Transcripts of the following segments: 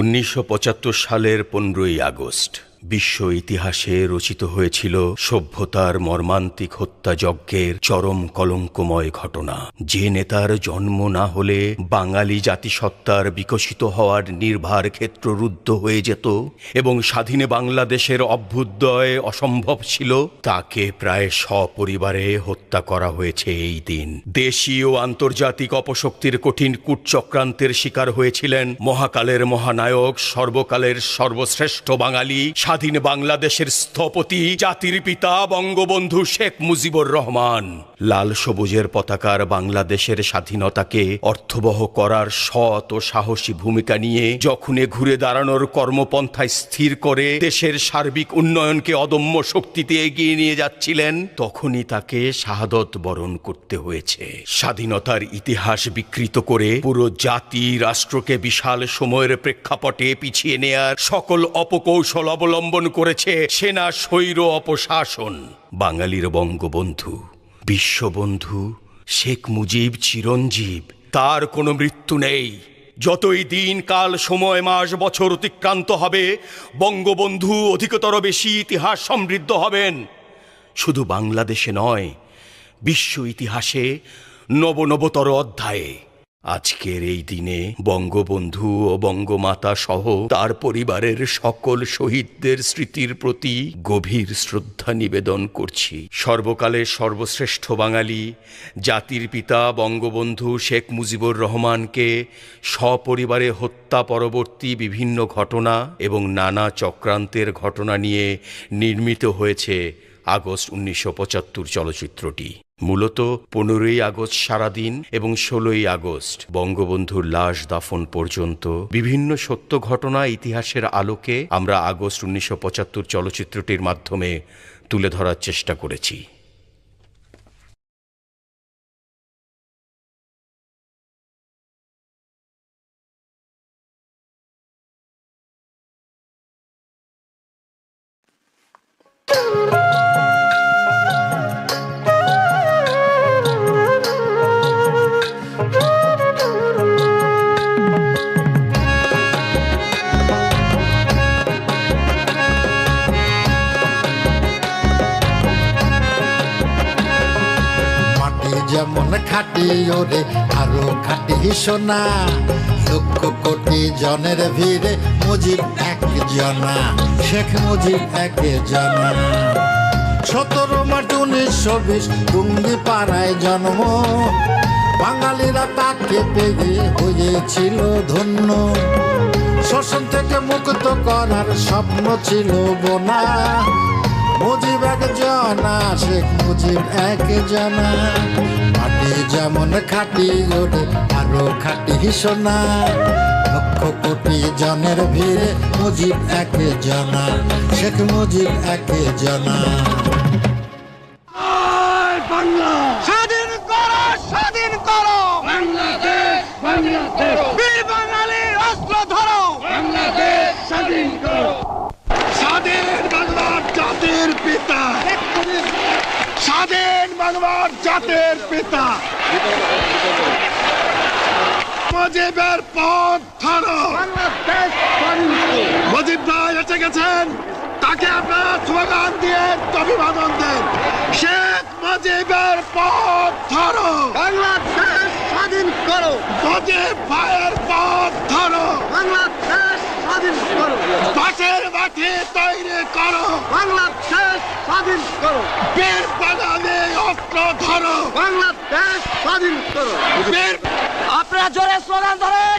1975 সালের 15ই আগস্ট বিশ্ব ইতিহাসে রচিত হয়েছিল সভ্যতার মর্মান্তিক হত্যাযজ্ঞের চরম কলঙ্কময় ঘটনা। যে নেতার জন্ম না হলে বাঙালি জাতিসত্তার বিকশিত হওয়ার নির্ভার ক্ষেত্র রুদ্ধ হয়ে যেত এবং স্বাধীন বাংলাদেশের অভ্যুদয় অসম্ভব ছিল, তাকে প্রায় সপরিবারে হত্যা করা হয়েছে এই দিন। দেশি ও আন্তর্জাতিক অপশক্তির কঠিন কূটচক্রান্তের শিকার হয়েছিলেন মহাকালের মহানায়ক, সর্বকালের সর্বশ্রেষ্ঠ বাঙালি, স্বাধীন বাংলাদেশের স্থপতি, জাতির পিতা বঙ্গবন্ধু শেখ মুজিবুর রহমান। লাল সবুজের পতাকার বাংলাদেশের স্বাধীনতাকে অর্থবহ করার সৎ ও সাহসী ভূমিকা নিয়ে যখনই ঘুরে দাঁড়ানোর কর্মপন্থা স্থির করে দেশের সার্বিক উন্নয়নকে অদম্য শক্তিতে এগিয়ে নিয়ে যাচ্ছিলেন, তখনই তাকে শাহাদত বরণ করতে হয়েছে। স্বাধীনতার ইতিহাস বিকৃত করে পুরো জাতি রাষ্ট্রকে বিশাল সময়ের প্রেক্ষাপটে পিছিয়ে নেয়ার সকল অপকৌশল অবলম্বন করেছে সেনা স্বৈর অপশাসন। বাঙালির বঙ্গবন্ধু, বিশ্ববন্ধু শেখ মুজিব চিরঞ্জীব, তার কোনো মৃত্যু নেই। যতই দিন কাল সময় মাস বছর অতিক্রান্ত হবে, বঙ্গবন্ধু অধিকতর বেশি ইতিহাস সমৃদ্ধ হবেন। শুধু বাংলাদেশে নয়, বিশ্ব ইতিহাসে নবনবতর অধ্যায়ে। আজকের এই দিনে বঙ্গবন্ধু ও বঙ্গমাতা সহ তার পরিবারের সকল শহীদদের স্মৃতির প্রতি গভীর শ্রদ্ধা নিবেদন করছি। সর্বকালের সর্বশ্রেষ্ঠ বাঙালি, জাতির পিতা বঙ্গবন্ধু শেখ মুজিবুর রহমানকে সপরিবারে হত্যা পরবর্তী বিভিন্ন ঘটনা এবং নানা চক্রান্তের ঘটনা নিয়ে নির্মিত হয়েছে আগস্ট 1975 চলচ্চিত্রটি। মূলত 15ই আগস্ট সারাদিন এবং 16ই আগস্ট বঙ্গবন্ধুর লাশ দাফন পর্যন্ত বিভিন্ন সত্য ঘটনা ইতিহাসের আলোকে আমরা আগস্ট 1975 চলচ্চিত্রটির মাধ্যমে তুলে ধরার চেষ্টা করেছি। যেমন খাটি ওরে আরো খাটি সোনা, লক্ষ কোটি জনের ভিড়ে মুজিব এক জনা, শেখ মুজিব এক জনা। 17 মার্চ 1920 টুঙ্গি পাড়ায় জন্ম, বাঙালিরা তাকে পেয়ে হয়েছিল ধন্য। শোষণ থেকে মুক্ত করার স্বপ্ন ছিল বোনা, মুজিব এক জনা, শেখ মুজিব এক জনা। মাটি যেমন খাটি ওরে আরো খাটি সোনা, লক্ষ কোটি জনের ভিড়ে মুজিব এক জনা, শেখ মুজিব এক জনা। বাংলা স্বাধীন করো, স্বাধীন করো বাংলাদেশ, বাংলাদেশ। বীর বাঙালির অস্ত্র ধরো, বাংলাদেশ স্বাধীন করো। স্বাধীন বাংলার জাতির পিতা, স্বাধীন বাংলার জাতির পিতা মুজিবের পথ ধরো, বাংলাদেশ স্বাধীন করো। মুজিব ভাই এসে গেছেন, তাকে আপনারা স্লোগান দিয়ে অভিবাদন দেন। শেখ মুজিবের পথ ধরো, বাংলাদেশ স্বাধীন করো। মুজিব ভাইয়ের পথ ধরো, বাংলাদেশ স্বাধীন করো। বাঁশের বাটি তৈরি করো, বাংলাদেশ স্বাধীন করো। বীর বাঙালি অস্ত্র ধরো, বাংলাদেশ স্বাধীন করো। আপনারা জোরে স্লোগান ধরেন,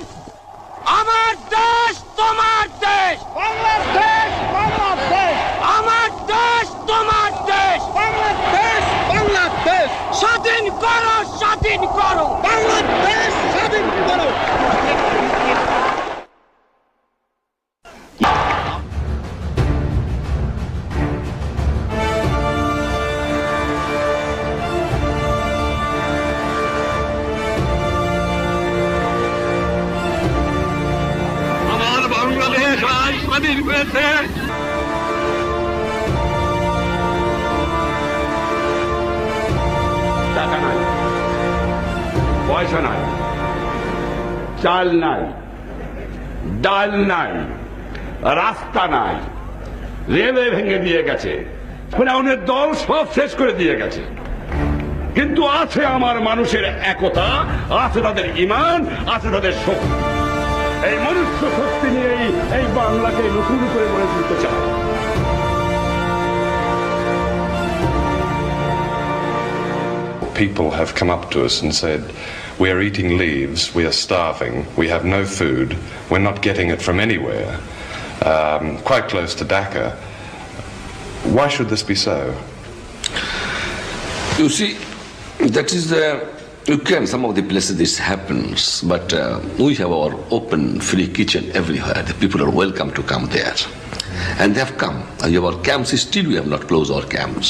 আমার দেশ তোমার দেশ, বাংলাদেশ বাংলাদেশ। আমার দেশ তোমার দেশ, বাংলাদেশ বাংলাদেশ। স্বাধীন করো, স্বাধীন করো, বাংলাদেশ স্বাধীন করো। স্বাধীন হয়েছে, টাকা নাই, পয়সা নাই, চাল নাই, ডাল নাই, রাস্তা নাই, রেলওয়ে ভেঙে দিয়ে গেছে, ফেরাউনের দল সব শেষ করে দিয়ে গেছে। কিন্তু আছে আমার মানুষের একতা, আছে তাদের ঈমান, আছে তাদের শক্তি। এই মনুষ্য শক্তি নিয়েই এই বাংলাকে নতুন করে গড়ে তুলতে চায়। People have come up to us and said, we are eating leaves, we are starving, we have no food, we're not getting it from anywhere, quite close to Dhaka. Why should this be so? You see, that is you can, some of the places this happens, but we have our open, free kitchen everywhere. The people are welcome to come there. And they have come. Our camps, still we have not closed our camps.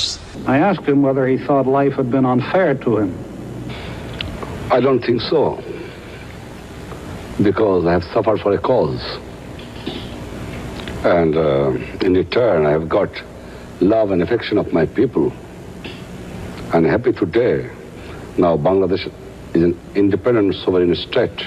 I asked him whether he thought life had been unfair to him. I don't think so, because I have suffered for a cause, and in return I have got love and affection of my people. I'm happy today. Now Bangladesh is an independent sovereign state.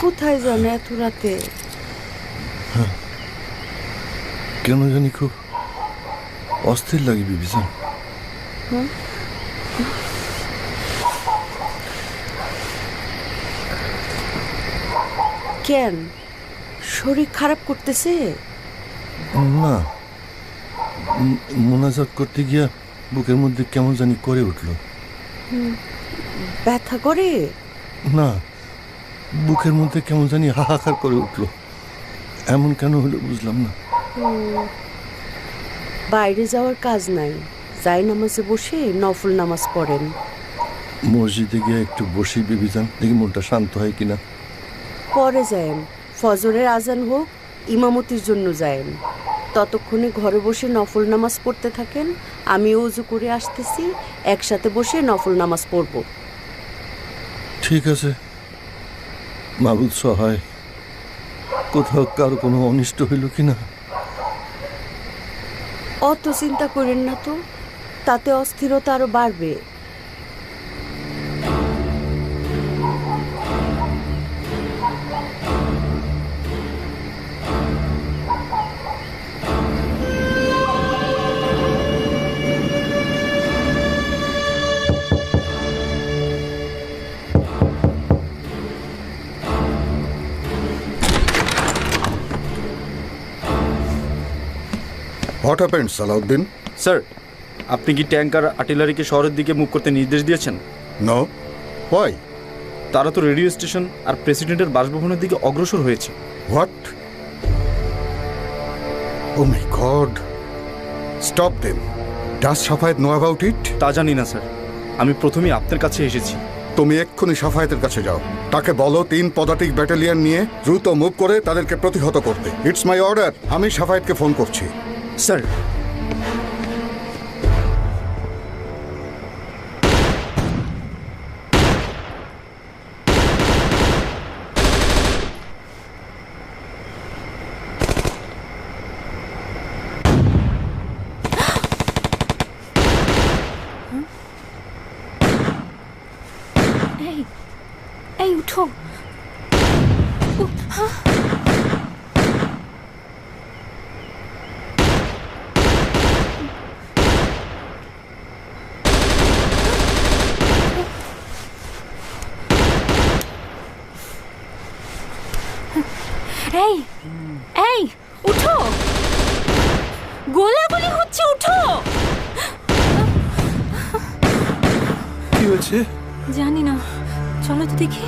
কোথায় যান এত রাতে? কেন জানি খুব অস্থির লাগে বিবিজান। কেন, শরীর খারাপ করতেছে? না, মোনাজাত করতে গিয়া বুকের মধ্যে কেমন জানি করে উঠল। ব্যথা করে? না, বুকের মধ্যে কেমন জানি হাহাকার করে উঠল। এমন কেন হলো বুঝলাম না। বাইরে যাওয়ার কাজ নাই, যাই নামাজে বসে নফল নামাজ পড়েন। মসজিদে গিয়ে একটু বসি বিবিজান, দেখি মনটা শান্ত হয় কিনা। পরে যায়েন, ফজরের আজান হোক, ইমামতির জন্য যায়েন। ততক্ষণে ঘরে বসে নফল নামাজ পড়তে থাকেন, আমি ওযু করে আসতেছি, একসাথে বসে নফল নামাজ পড়ব। ঠিক আছে মাবুদ, সহায়। কোথাও কারো কোনো অনিষ্ট হইল কিনা? অত চিন্তা করেন না তো, তাতে অস্থিরতা আরো বাড়বে। What happened, Salahuddin? স্যার, আপনি কি ট্যাঙ্ক আর আর্টিলারিকে শহরের দিকে মুভ করতে নির্দেশ দিয়েছেন? No. Why? তারা তো রেডিও স্টেশন আর প্রেসিডেন্টের বাসভবনের দিকে অগ্রসর হয়েছে। What? Oh my God. Stop them. Does Shafayat know about it? তা জানি না স্যার, আমি প্রথমেই আপনার কাছে এসেছি। তুমি এক্ষুনি সাফায়েতের কাছে যাও, তাকে বলো 3 পদাতিক ব্যাটালিয়ন নিয়ে দ্রুত মুভ করে তাদেরকে প্রতিহত করতে। It's my order. আমি সাফায়েতকে ফোন করছি। স্যার, এই এই উঠো। এই এই উঠো, গোলাগুলি হচ্ছে, উঠো। কি হয়েছে? জানি না, চলো তো দেখি।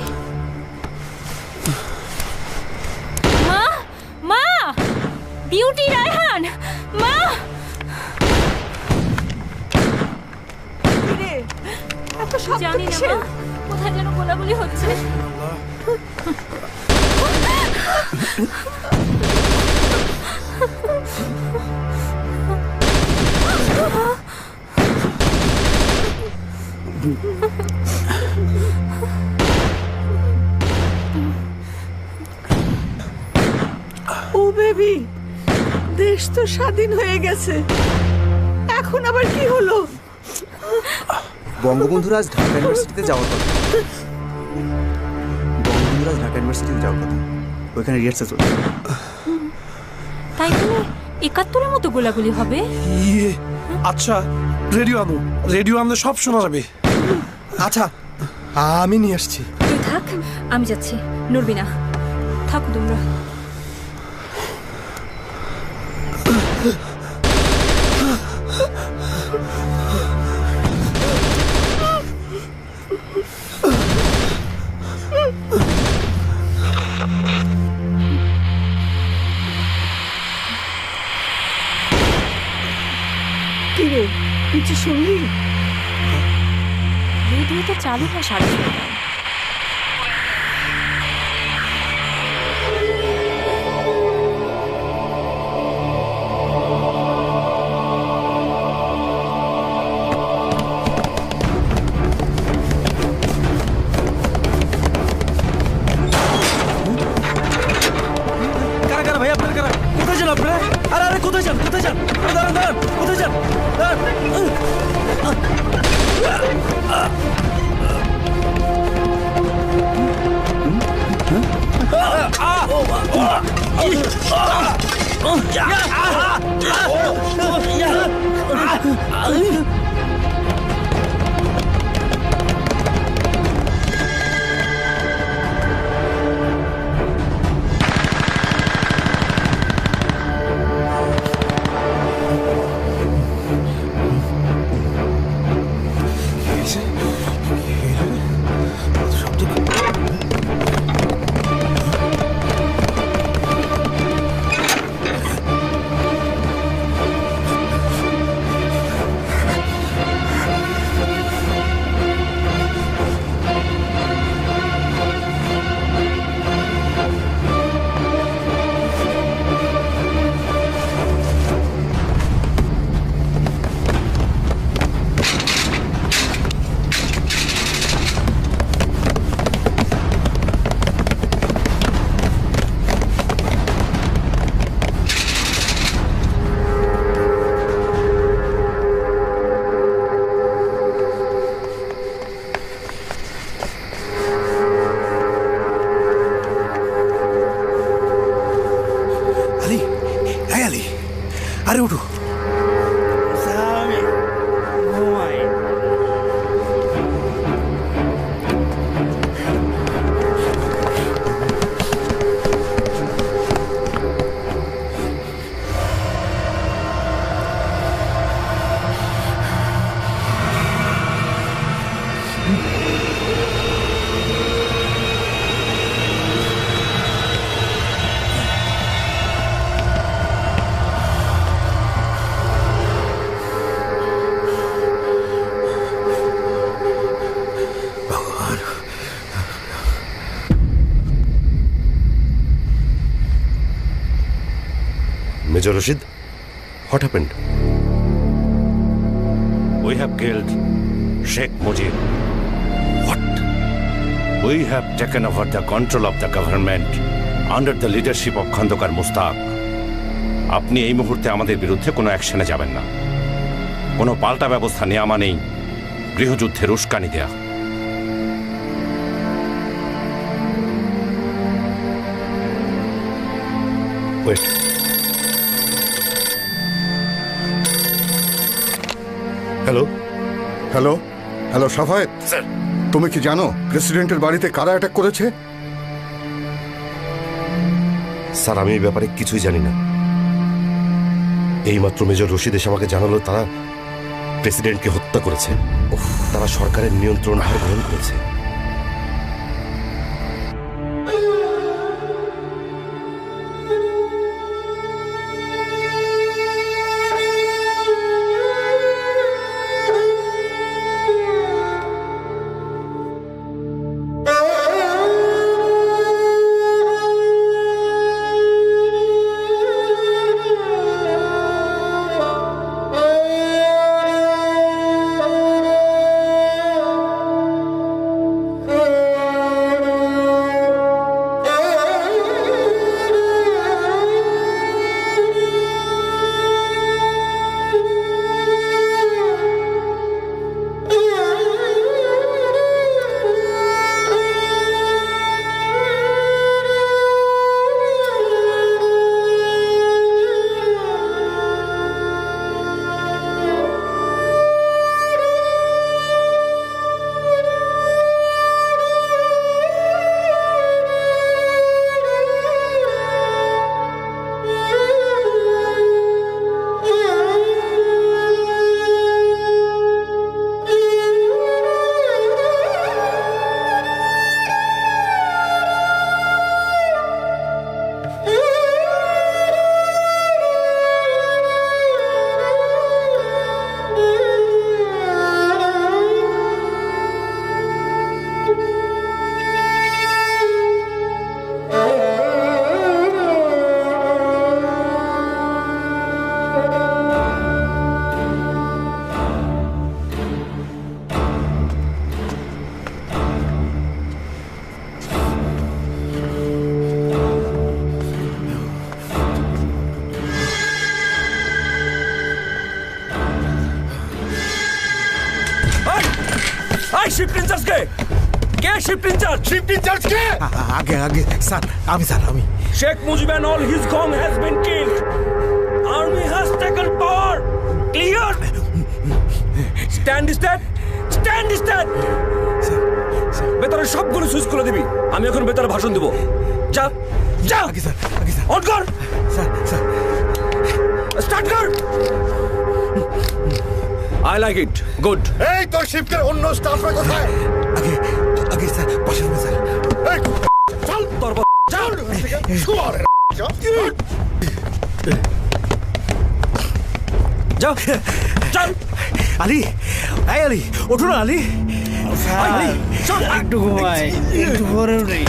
মা, মা, বিউটি, রায়হান, মা। জানি না মা, কোথায় যেন গোলাগুলি হচ্ছে। ও বেবি, দেশ তো স্বাধীন হয়ে গেছে, এখন আবার কি হলো? বঙ্গবন্ধুরা আজ ঢাকা ইউনিভার্সিটিতে যাওয়ার কথা। বঙ্গবন্ধুরা ঢাকা ইউনিভার্সিটিতে যাওয়ার কথা, ওইখানে রিহার্সাল চলছে। তাই তুমি ৭১-এর মতো গোলাগুলি হবে? আচ্ছা, রেডিও আনো, রেডিও আনলে সব শোনা যাবে। আচ্ছা, আমি নিয়ে আসছি। তুই থাক, আমি যাচ্ছি। নড়বি না, থাকো তোমরা। কিরে, কিছু শুনলি? রেডিও তো চালু হয় 6:30। কারা কারা ভাই, আপনার কারা? কোথায় যান আপনারা? আরে আরে কোথায় যান, কোথায় যান? দাঁড়ান দাঁড়ান, কোথায় যান? আরে উঠো। Major Rashid, what happened? We have killed Sheikh Mujib. What? We have taken over the control of the government under the leadership of Khandokar Mustaq. আপনি এই মুহূর্তে আমাদের বিরুদ্ধে কোনো অ্যাকশনে যাবেন না। কোনো পাল্টা ব্যবস্থা নেওয়া মানেই গৃহযুদ্ধের উস্কানি দেয়া। Wait. Hello hello hello Safayet, sir. তুমি কি জানো প্রেসিডেন্টের বাড়িতে কারা অ্যাটাক করেছে? স্যার, আমি এই ব্যাপারে কিছুই জানি না। এইমাত্র মেজর রশিদ এসে আমাকে জানালো তারা প্রেসিডেন্টকে হত্যা করেছে। তারা সরকারের নিয়ন্ত্রণ হার গ্রহণ করেছে। শিফট ইনচার্জ কে শিফট ইনচার্জ কে? আগে আগে স্যার, আমি Sheikh Mujib and all his gang has been killed. Army has taken power. Clear? Stand. বেতারের সবগুলো সুইচ করে দিবি। আমি এখন বেতারে ভাষণ দেব। যা আগে স্যার অন কর। স্যার স্টার্ট কর। I like it. Good. এই তোর শিফটের অন্য স্টাফরা কোথায়? আগে স্যার, পাশের রুমে স্যার। এই চল তোর চল। যাও চল। আলী, এই আলী, ওঠো না আলী। একটু ঘুমাই, একটু পরে উঠি।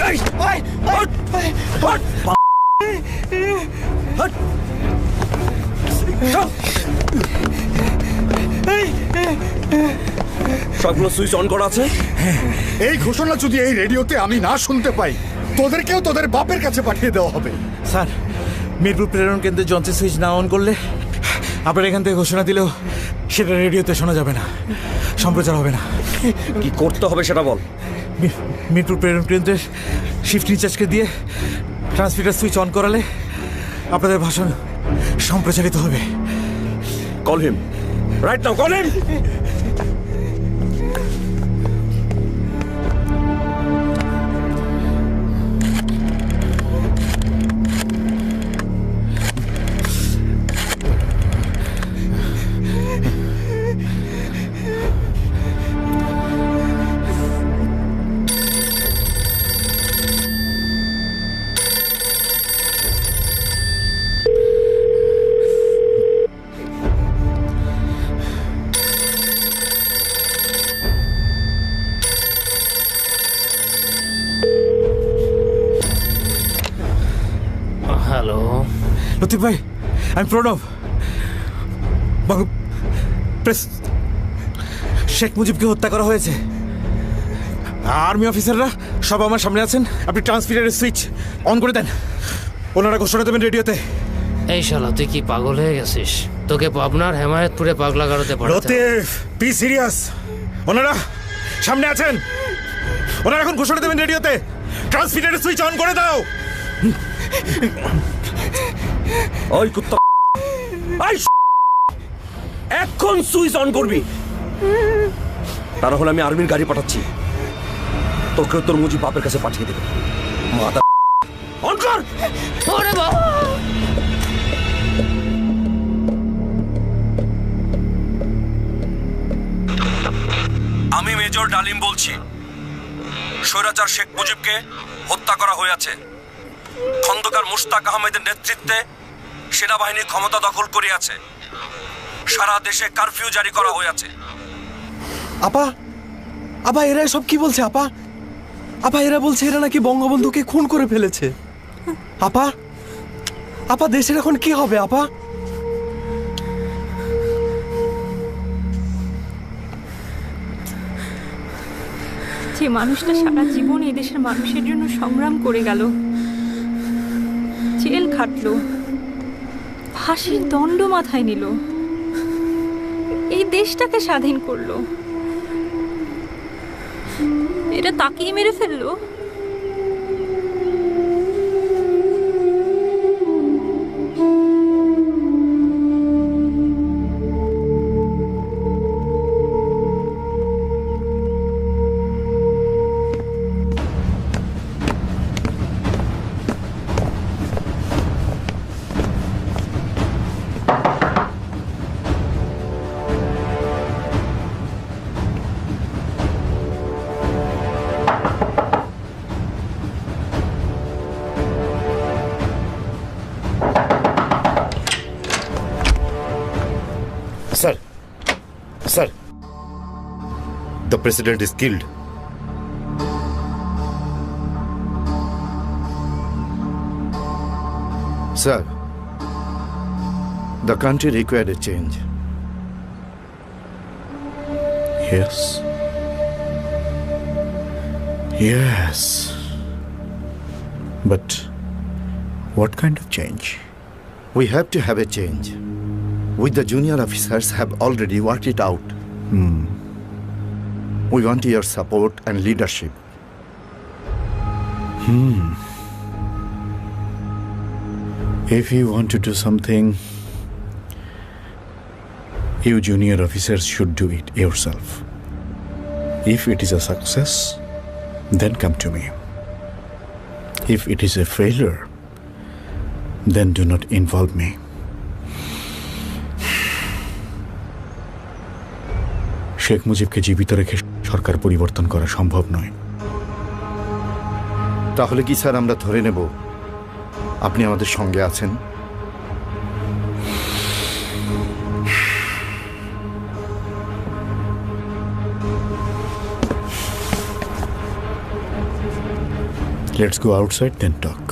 সবগুলো সুইচ অন করা আছে। এই ঘোষণা যদি এই রেডিওতে আমি না শুনতে পাই, তোদেরকেও তোদের বাপের কাছে পাঠিয়ে দেওয়া হবে। স্যার, মিরপুর প্রেরণ কেন্দ্রে যন্ত্রের সুইচ না অন করলে আপনার এখান থেকে ঘোষণা দিলেও সেটা রেডিওতে শোনা যাবে না, সম্প্রচার হবে না। কি করতে হবে সেটা বল। মিরপুর প্রেরণ কেন্দ্রের শিফট ইনচার্জকে দিয়ে ট্রান্সমিটার সুইচ অন করালে আপনাদের ভাষণ সম্প্রচারিত হবে। Call him right now, call him. Hello Latif ভাই, আমি প্রণব। শেখ মুজিবকে হত্যা করা হয়েছে। আর্মি অফিসাররা সব আমার সামনে আছেন। আপনি ট্রান্সমিটারের সুইচ অন করে দেন, ওনারা ঘোষণা দেবেন রেডিওতে। এই শালা, তুই কি পাগল হয়ে গেছিস? তোকে পাবনার হেমায়েতপুরে পাগলা গারোতে পাঠাতে হবে। Latif, be serious. ওনারা সামনে আছেন, ওনারা এখন ঘোষণা দেবেন রেডিওতে। ট্রান্সমিটারের সুইচ অন করে দাও। ওই কুত্তা এখন সুইচ অন করবি, তা না হলে আমি আর্মির গাড়ি পাঠাচ্ছি, তোকে তোর মুজি বাপের কাছে পাঠিয়ে দেবে। মাথা অন কর। ওরে বাবা, আমি মেজর ডালিম বলছি। স্বৈরাচার শেখ মুজিবকে হত্যা করা হয়েছে। খন্দকার মুশতাক আহমেদের নেতৃত্বে সেনাবাহিনী ক্ষমতা দখল করিয়াছে। সারা দেশে কারফিউ জারি করা হয়েছে। আপা, আপা এরা সব কি বলছে? আপা, আপা এরা বলছে এরা নাকি বঙ্গবন্ধুকে খুন করে ফেলেছে। আপা, আপা দেশের এখন কি হবে? আপা, যে মানুষটা সারা জীবন এই দেশের মানুষের জন্য সংগ্রাম করে গেল, জেল খাটলো, ফাঁসির দণ্ড মাথায় নিল, এই দেশটাকে স্বাধীন করলো, এটা তাকেই মেরে ফেললো। Sir, sir, the president is killed. Sir, the country required a change. Yes. Yes. But what kind of change? We have to have a change. With the junior officers have already worked it out. We want your support and leadership. If you want to do something, you junior officers should do it yourself. If it is a success, then come to me. If it is a failure, then do not involve me. Sheikh মুজিবকে জীবিত রেখে সরকার পরিবর্তন করা সম্ভব নয়। তাহলে কি sir আমরা ধরে নেব আপনি আমাদের সঙ্গে আছেন? Let's go outside, then talk.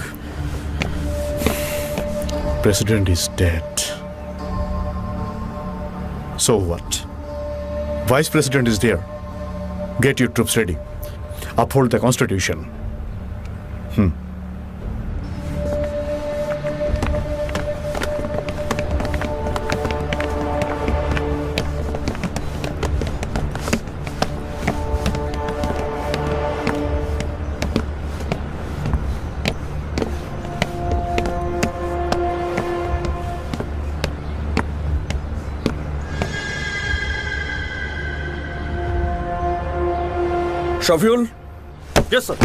President is dead. So what? Vice President is there. Get your troops ready. Uphold the Constitution. Shafiul, yes sir.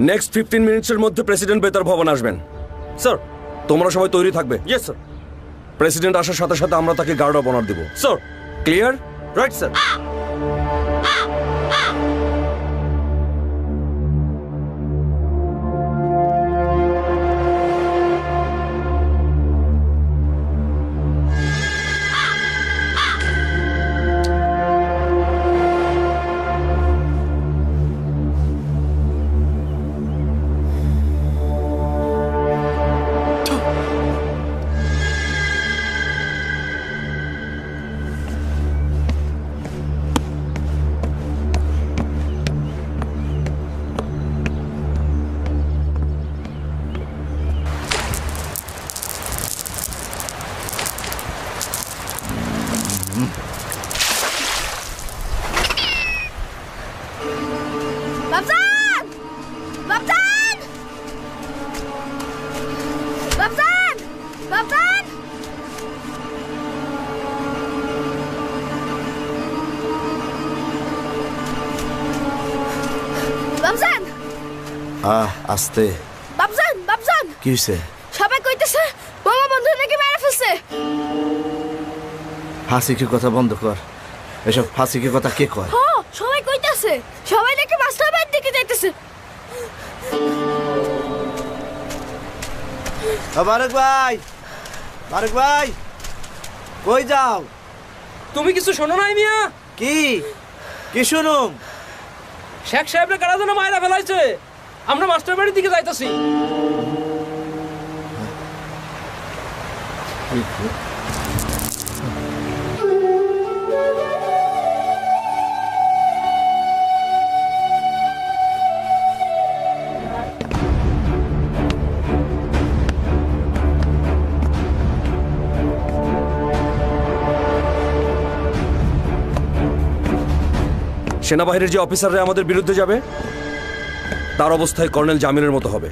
Next 15 মিনিটসের মধ্যে প্রেসিডেন্ট বেতার ভবন আসবেন। স্যার, তোমরা সবাই তৈরি থাকবে। Yes sir. প্রেসিডেন্ট আসার সাথে সাথে আমরা তাকে গার্ড অফ অনার দেব। Sir, clear? Right sir. আস্তে। বাবজান কি হয়েছে? সবাই কইতেছে বঙ্গবন্ধু নাকি মেরে ফেলছে। হাসিকির কথা বন্ধ কর। এসব হাসিকির কথা কে কয়? সবাই কইতেছে, সবাই নাকি মাস্টার বাড়ির দিকে যাইতেছে। বারেক ভাই, বারেক ভাই, কই যাও? তুমি কিছু শোনো নাই মিয়া? কি শুনুম? শেখ সাহেবরা কারা যেন মায়েরা ফেলাইছে, আমরা মাস্টার বাড়ির দিকে যাইতেছি। সেনাবাহিনীর যে অফিসাররা আমাদের বিরুদ্ধে যাবে তার অবস্থায় কর্নেল জামিলের মতো হবে।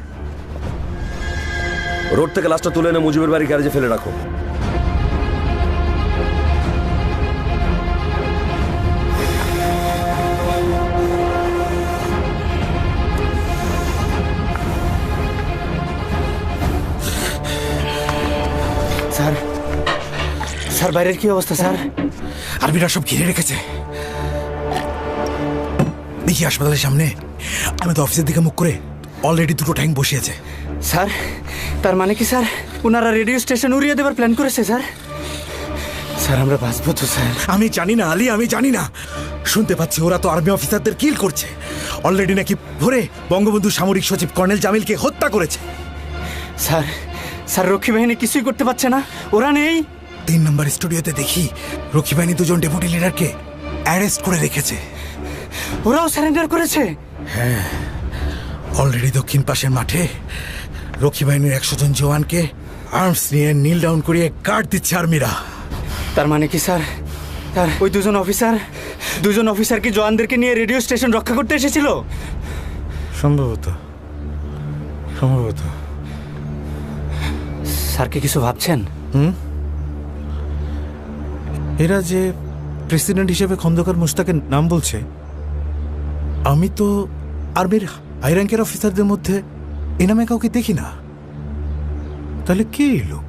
রোড থেকে লাশটা তুলে এনে মুজিবের বাড়ি গ্যারেজে ফেলে রাখো। স্যার বাইরের কি অবস্থা স্যার? আর্মিরা সব ঘিরে রেখেছে। দেখি হাসপাতালের সামনে আমি তো অফিসের দিকে মুখ করে অলরেডি দুটো ট্যাঙ্ক বসিয়েছে। স্যার তার মানে কি স্যার ওনারা রেডিও স্টেশন উড়িয়ে দেবার প্ল্যান করেছে স্যার? স্যার আমরা বাঁচবো তো স্যার? আমি জানি না আলী, আমি জানি না। শুনতে পাচ্ছি ওরা তো আর্মি অফিসারদের কিল করছে। অলরেডি নাকি ভোরে বঙ্গবন্ধু সামরিক সচিব কর্নেল জামিলকে হত্যা করেছে। স্যার রক্ষী বাহিনী কিছুই করতে পারছে না, ওরা নেই। 3 নম্বর স্টুডিওতে দেখি রক্ষী বাহিনী 2জন ডেপুটি লিডারকে অ্যারেস্ট করে রেখেছে। ওরাও সারেন্ডার করেছে? হ্যাঁ, অলরেডি দক্ষিণ পাশের মাঠে রক্ষী বাহিনীর 100 জন জওয়ানকে আর্মস নিয়ে নীল ডাউন করিয়ে গার্ড দিচ্ছে আর্মিরা। তার মানে কি স্যার ওই দুজন অফিসার কি জওয়ানদেরকে নিয়ে রেডিও স্টেশন রক্ষা করতে এসেছিল? সম্ভবত। স্যার কি কিছু ভাবছেন? এরা যে প্রেসিডেন্ট হিসেবে খন্দকার মুশতাকের নাম বলছে, আমি তো আর্মির হাই র্যাঙ্কের অফিসারদের মধ্যে এ নামে কাউকে দেখি না। তাহলে কে এই লোক?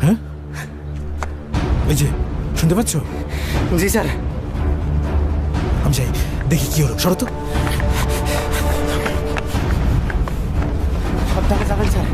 হ্যাঁ, এই যে শুনতে পাচ্ছ? জি স্যার। আমি যাই দেখি কি হলো। শরত সাবধানে যাবেন স্যার।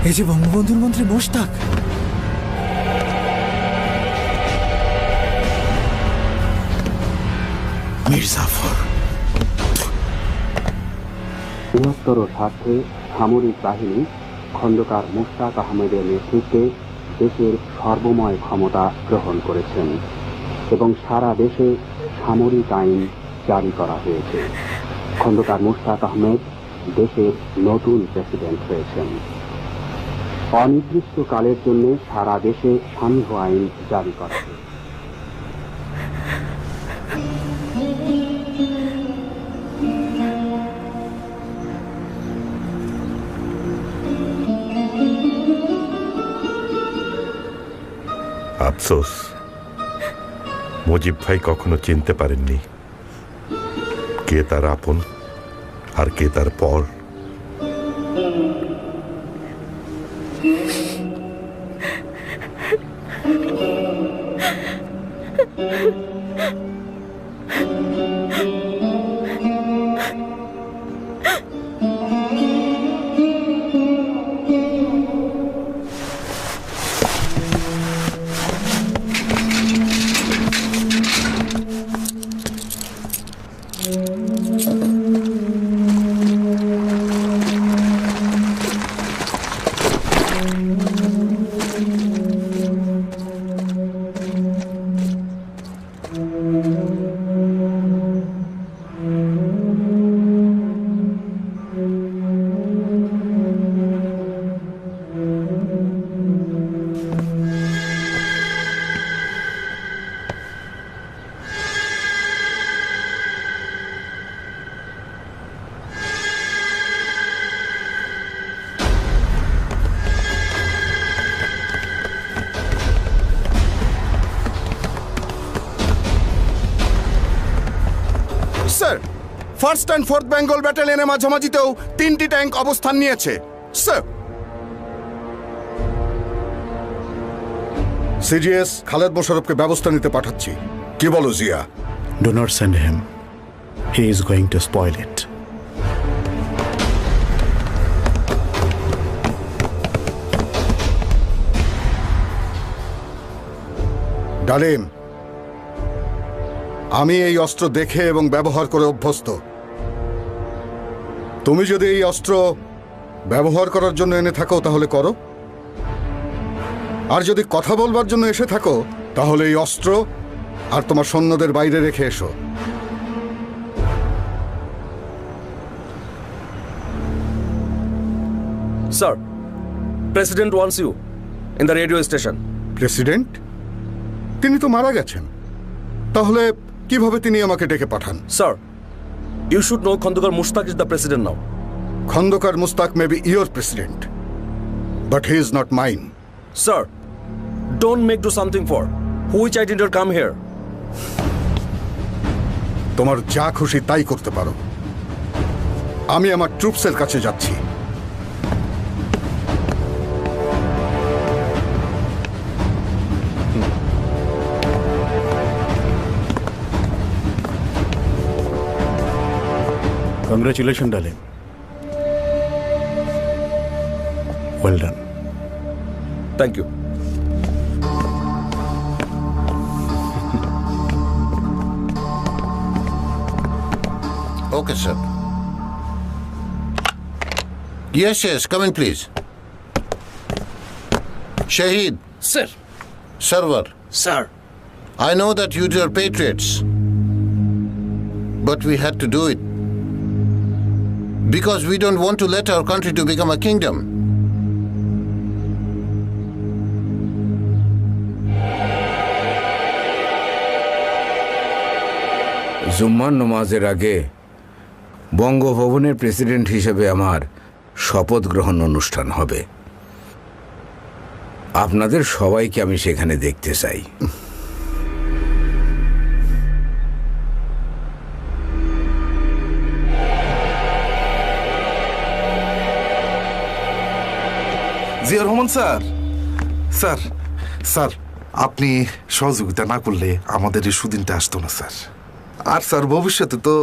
এই যে বঙ্গবন্ধুর মন্ত্রী মোশতাক। মীর জাফর। বৃহত্তর স্বার্থে সামরিক বাহিনী খন্দকার মুশতাক আহমেদের নেতৃত্বে দেশের সর্বময় ক্ষমতা গ্রহণ করেছেন এবং সারা দেশে সামরিক আইন জারি করা হয়েছে। খন্দকার মুশতাক আহমেদ দেশের নতুন প্রেসিডেন্ট হয়েছেন। অনির্দিষ্টকালের জন্য সারা দেশে সান্ধ্য আইন জারি করা হয়েছে। আফসোস, মুজিব ভাই কখনো চিনতে পারেননি কে তার আপন আর কে তার পর। ফার্স্ট অ্যান্ড ফোর্থ বেঙ্গল ব্যাটালিয়নের মাঝামাঝিতেও 3টি ট্যাঙ্ক অবস্থান নিয়েছে স্যার। সিজিএস খালেদ মোশাররফকে ব্যবস্থা নিতে পাঠাচ্ছি। কি বলো Zia? Do not send him. He is going to spoil it. ডালিম, আমি এই অস্ত্র দেখে এবং ব্যবহার করে অভ্যস্ত। তুমি যদি এই অস্ত্র ব্যবহার করার জন্য এনে থাকো তাহলে করো, আর যদি কথা বলবার জন্য এসে থাকো তাহলে এই অস্ত্র আর তোমার সৈন্যদের বাইরে রেখে এসো। Sir, president wants you in the radio station. President? তিনি তো মারা গেছেন, তাহলে কিভাবে তিনি আমাকে ডেকে পাঠান? Sir, you should know Khondaker Mushtaq is the president now. Khondaker Mushtaq may be your president, but he is not mine. Sir, don't make do something for which I did not come here. তোমার যা খুশি তাই করতে পারো। আমি আমার ট্রুপসের কাছে যাচ্ছি। Congratulations, darling. Well done. Thank you. Okay, sir. Yes, come in, please. Shaheed. Sir. Sarwar. Sir. I know that you are patriots, but we had to do it. Because we don't want to let our country to become a kingdom. জুম্মার নামাজের আগে বঙ্গভবনের president হিসেবে আমার শপথ গ্রহণ অনুষ্ঠান হবে। আপনাদের সবাইকে আমি সেখানে দেখতে চাই। Zia Rahman sir, sir sir আপনি সহযোগিতা না করলে আমাদের এই সুদিনটা আসতো না স্যার। আর স্যার ভবিষ্যতে তো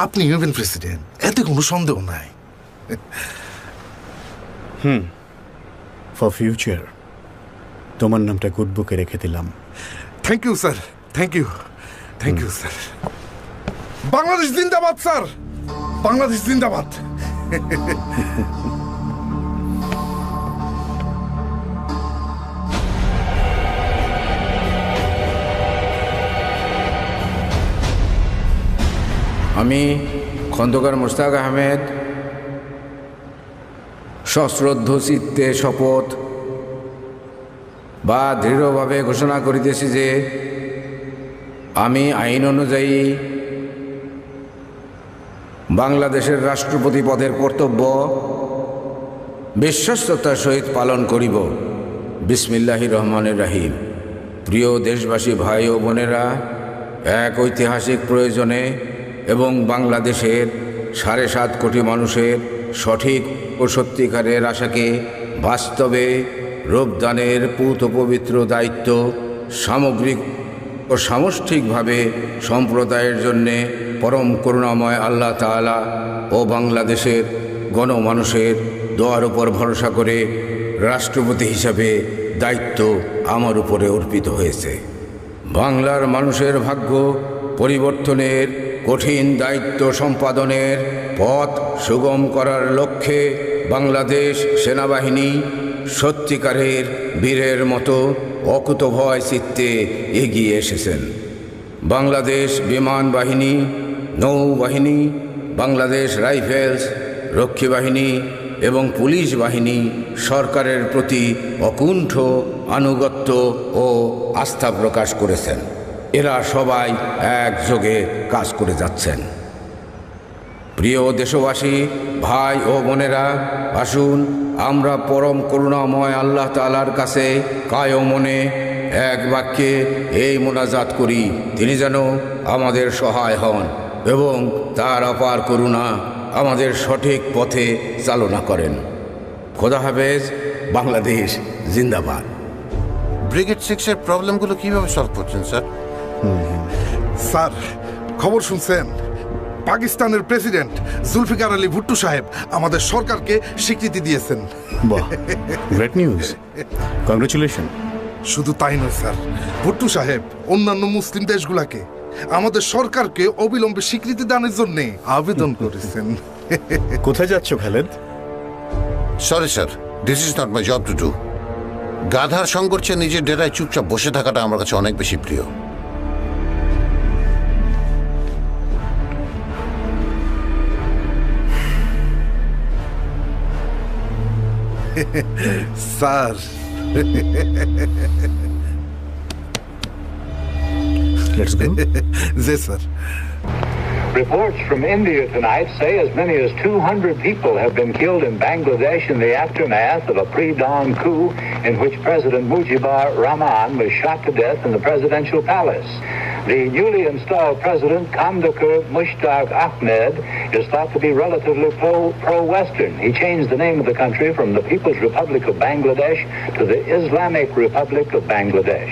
আপনি হবেন প্রেসিডেন্ট, এতে কোনো সন্দেহ নাই। ফর ফিউচার তোমার নামটা গুড বুকে রেখে দিলাম। Thank you sir, thank you, thank you sir. Bangladesh জিন্দাবাদ স্যার, বাংলাদেশ জিন্দাবাদ। আমি খন্দকার মুশতাক আহমেদ সশ্রদ্ধ চিত্তে শপথ বা দৃঢ়ভাবে ঘোষণা করিতেছি যে আমি আইন অনুযায়ী বাংলাদেশের রাষ্ট্রপতি পদের কর্তব্য বিশ্বস্ততার সহিত পালন করিব। বিসমিল্লাহির রহমানির রহিম। প্রিয় দেশবাসী ভাই ও বোনেরা, এক ঐতিহাসিক প্রয়োজনে এবং বাংলাদেশের 7.5 কোটি মানুষের সঠিক ও সত্যিকারের আশাকে বাস্তবে রূপদানের পূত পবিত্র দায়িত্ব সামগ্রিক ও সামষ্টিকভাবে সম্প্রদায়ের জন্যে পরম করুণাময় আল্লাহ তাআলা ও বাংলাদেশের গণমানুষের দোয়ার উপর ভরসা করে রাষ্ট্রপতি হিসাবে দায়িত্ব আমার উপরে অর্পিত হয়েছে। বাংলার মানুষের ভাগ্য পরিবর্তনের কঠিন দায়িত্ব সম্পাদনের পথ সুগম করার লক্ষ্যে বাংলাদেশ সেনাবাহিনী সত্যিকারের বীরের মতো অকুতভয় চিত্তে এগিয়ে এসেছেন। বাংলাদেশ বিমান বাহিনী, নৌবাহিনী, বাংলাদেশ রাইফেলস, রক্ষী বাহিনী এবং পুলিশ বাহিনী সরকারের প্রতি অকুণ্ঠ আনুগত্য ও আস্থা প্রকাশ করেছেন। এরা সবাই একযোগে কাজ করে যাচ্ছেন। প্রিয় দেশবাসী ভাই ও বোনেরা, আসুন আমরা পরম করুণাময় আল্লাহ তাআলার কাছে কায় মনে এক বাক্যে এই মোনাজাত করি, তিনি যেন আমাদের সহায় হন। এবং তার অপার করুণা আমাদের সঠিক পথে চালনা করেন। খোদা হাফেজ। বাংলাদেশ জিন্দাবাদ। ব্রিগেড 6-এর প্রবলেমগুলো কিভাবে সলভ করছেন স্যার? স্যার, খবর শুনছেন? পাকিস্তানের প্রেসিডেন্ট জুলফিকার আলী ভুট্টো সাহেব আমাদের সরকারকে স্বীকৃতি দিয়েছেন। বাহ, গ্রেট নিউজ, কংগ্রেচুলেশন। শুধু তাই নয় স্যার, ভুট্টো সাহেব অন্যান্য মুসলিম দেশগুলোকে আমাদের সরকারকে অবিলম্বে স্বীকৃতি দানের জন্য আবেদন করেছেন। কোথায় যাচ্ছ Khaled? Sorry sir, this is not my job to do. গাধার সংঘর্ষে নিজের ডেরায় চুপচাপ বসে থাকাটা আমার কাছে অনেক বেশি প্রিয়। Sir, let's go. G sir. Reports from India tonight say as many as 200 people have been killed in Bangladesh in the aftermath of a pre-dawn coup in which President Mujibur Rahman was shot to death in the presidential palace. The newly installed president, Kandakar Mushtaq Ahmed, is thought to be relatively pro-Western. He changed the name of the country from the People's Republic of Bangladesh to the Islamic Republic of Bangladesh.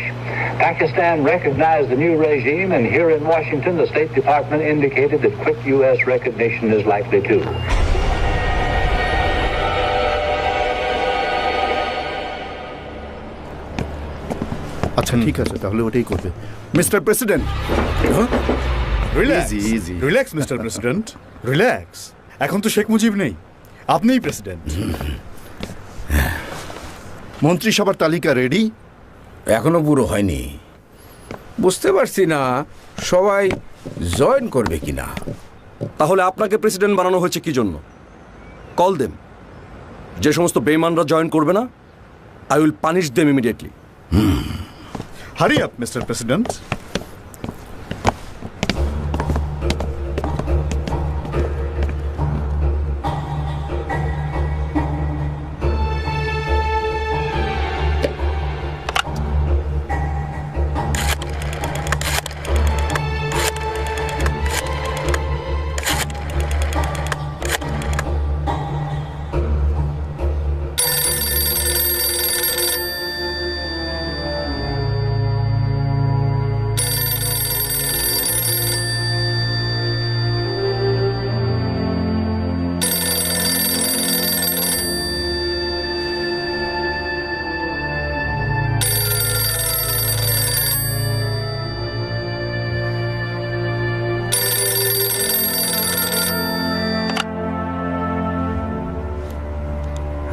Pakistan recognized the new regime, and here in Washington, the State Department indicated that quick U.S. recognition is likely too. আচ্ছা ঠিক আছে, তাহলে ওটাই করবে। Mister president, relax relax mister president, relax. এখন তো শেখ মুজিব নেই, আপনিই প্রেসিডেন্ট। মন্ত্রিসভার তালিকা রেডি? এখনো পুরো হয়নি। বুঝতে পারছি না সবাই জয়েন করবে কিনা। তাহলে আপনাকে প্রেসিডেন্ট বানানো হয়েছে কি জন্য? Call them. যে সমস্ত বেঈমানরা জয়েন করবে না, I will punish them immediately. Hurry up mister president.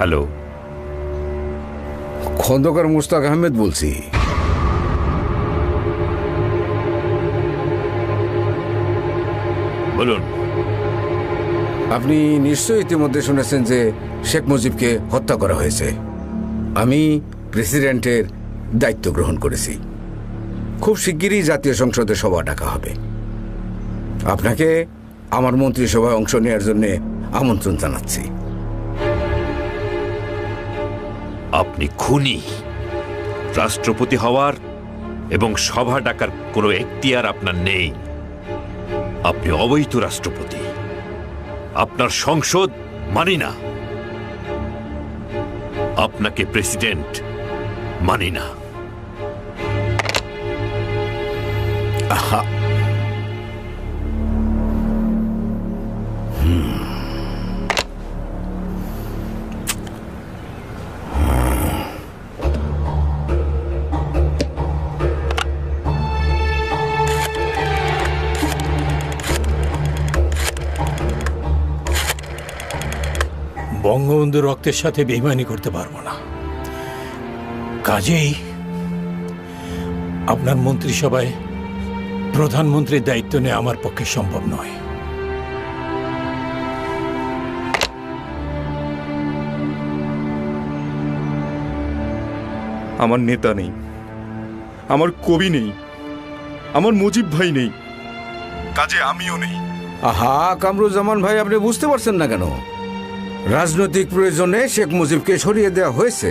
Hello, Khandakar Mushtaq Ahmed বলছি। বলুন। আপনি নিশ্চয়ই ইতিমধ্যে শুনেছেন যে শেখ মুজিবকে হত্যা করা হয়েছে। আমি প্রেসিডেন্টের দায়িত্ব গ্রহণ করেছি। খুব শিগগিরই জাতীয় সংসদে সভা ডাকা হবে। আপনাকে আমার মন্ত্রিসভায় অংশ নেওয়ার জন্য আমন্ত্রণ জানাচ্ছি। আপনি খুনি। রাষ্ট্রপতি হওয়ার এবং সভা ডাকার কোনো এখতিয়ার আপনার নেই। আপনি অবৈধ রাষ্ট্রপতি। আপনার সংসদ মানি না। আপনাকে প্রেসিডেন্ট মানি না। আহা, বঙ্গবন্ধুর রক্তের সাথে বেইমানি করতে পারবো না। কাজেই আপনার মন্ত্রিসভায় প্রধানমন্ত্রীর দায়িত্ব নেওয়া আমার পক্ষে সম্ভব নয়। আমার নেতা নেই, আমার কবি নেই, আমার মুজিব ভাই নেই, কাজে আমিও নেই। আহা কামরুজ্জামান ভাই, আপনি বুঝতে পারছেন না কেন? রাজনৈতিক প্রয়োজনে শেখ মুজিবকে সরিয়ে দেওয়া হয়েছে।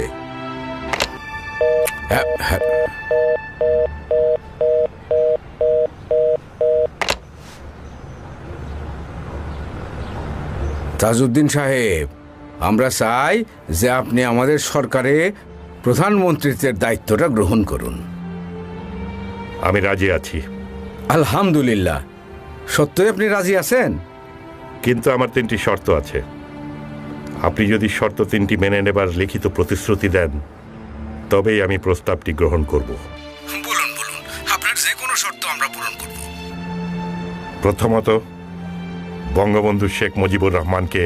তাজউদ্দিন সাহেব, আমরা চাই যে আপনি আমাদের সরকারে প্রধানমন্ত্রীত্বের দায়িত্বটা গ্রহণ করুন। আমি রাজি আছি। আলহামদুলিল্লাহ। সত্যই আপনি রাজি আছেন? কিন্তু আমার 3টি শর্ত আছে। আপনি যদি শর্ত 3টি মেনে নেবার লিখিত প্রতিশ্রুতি দেন, তবেই আমি প্রস্তাবটি গ্রহণ করব। বলুন বলুন, আপনার যে কোনো শর্ত আমরা পূরণ করব। প্রথমত, বঙ্গবন্ধু শেখ মুজিবুর রহমানকে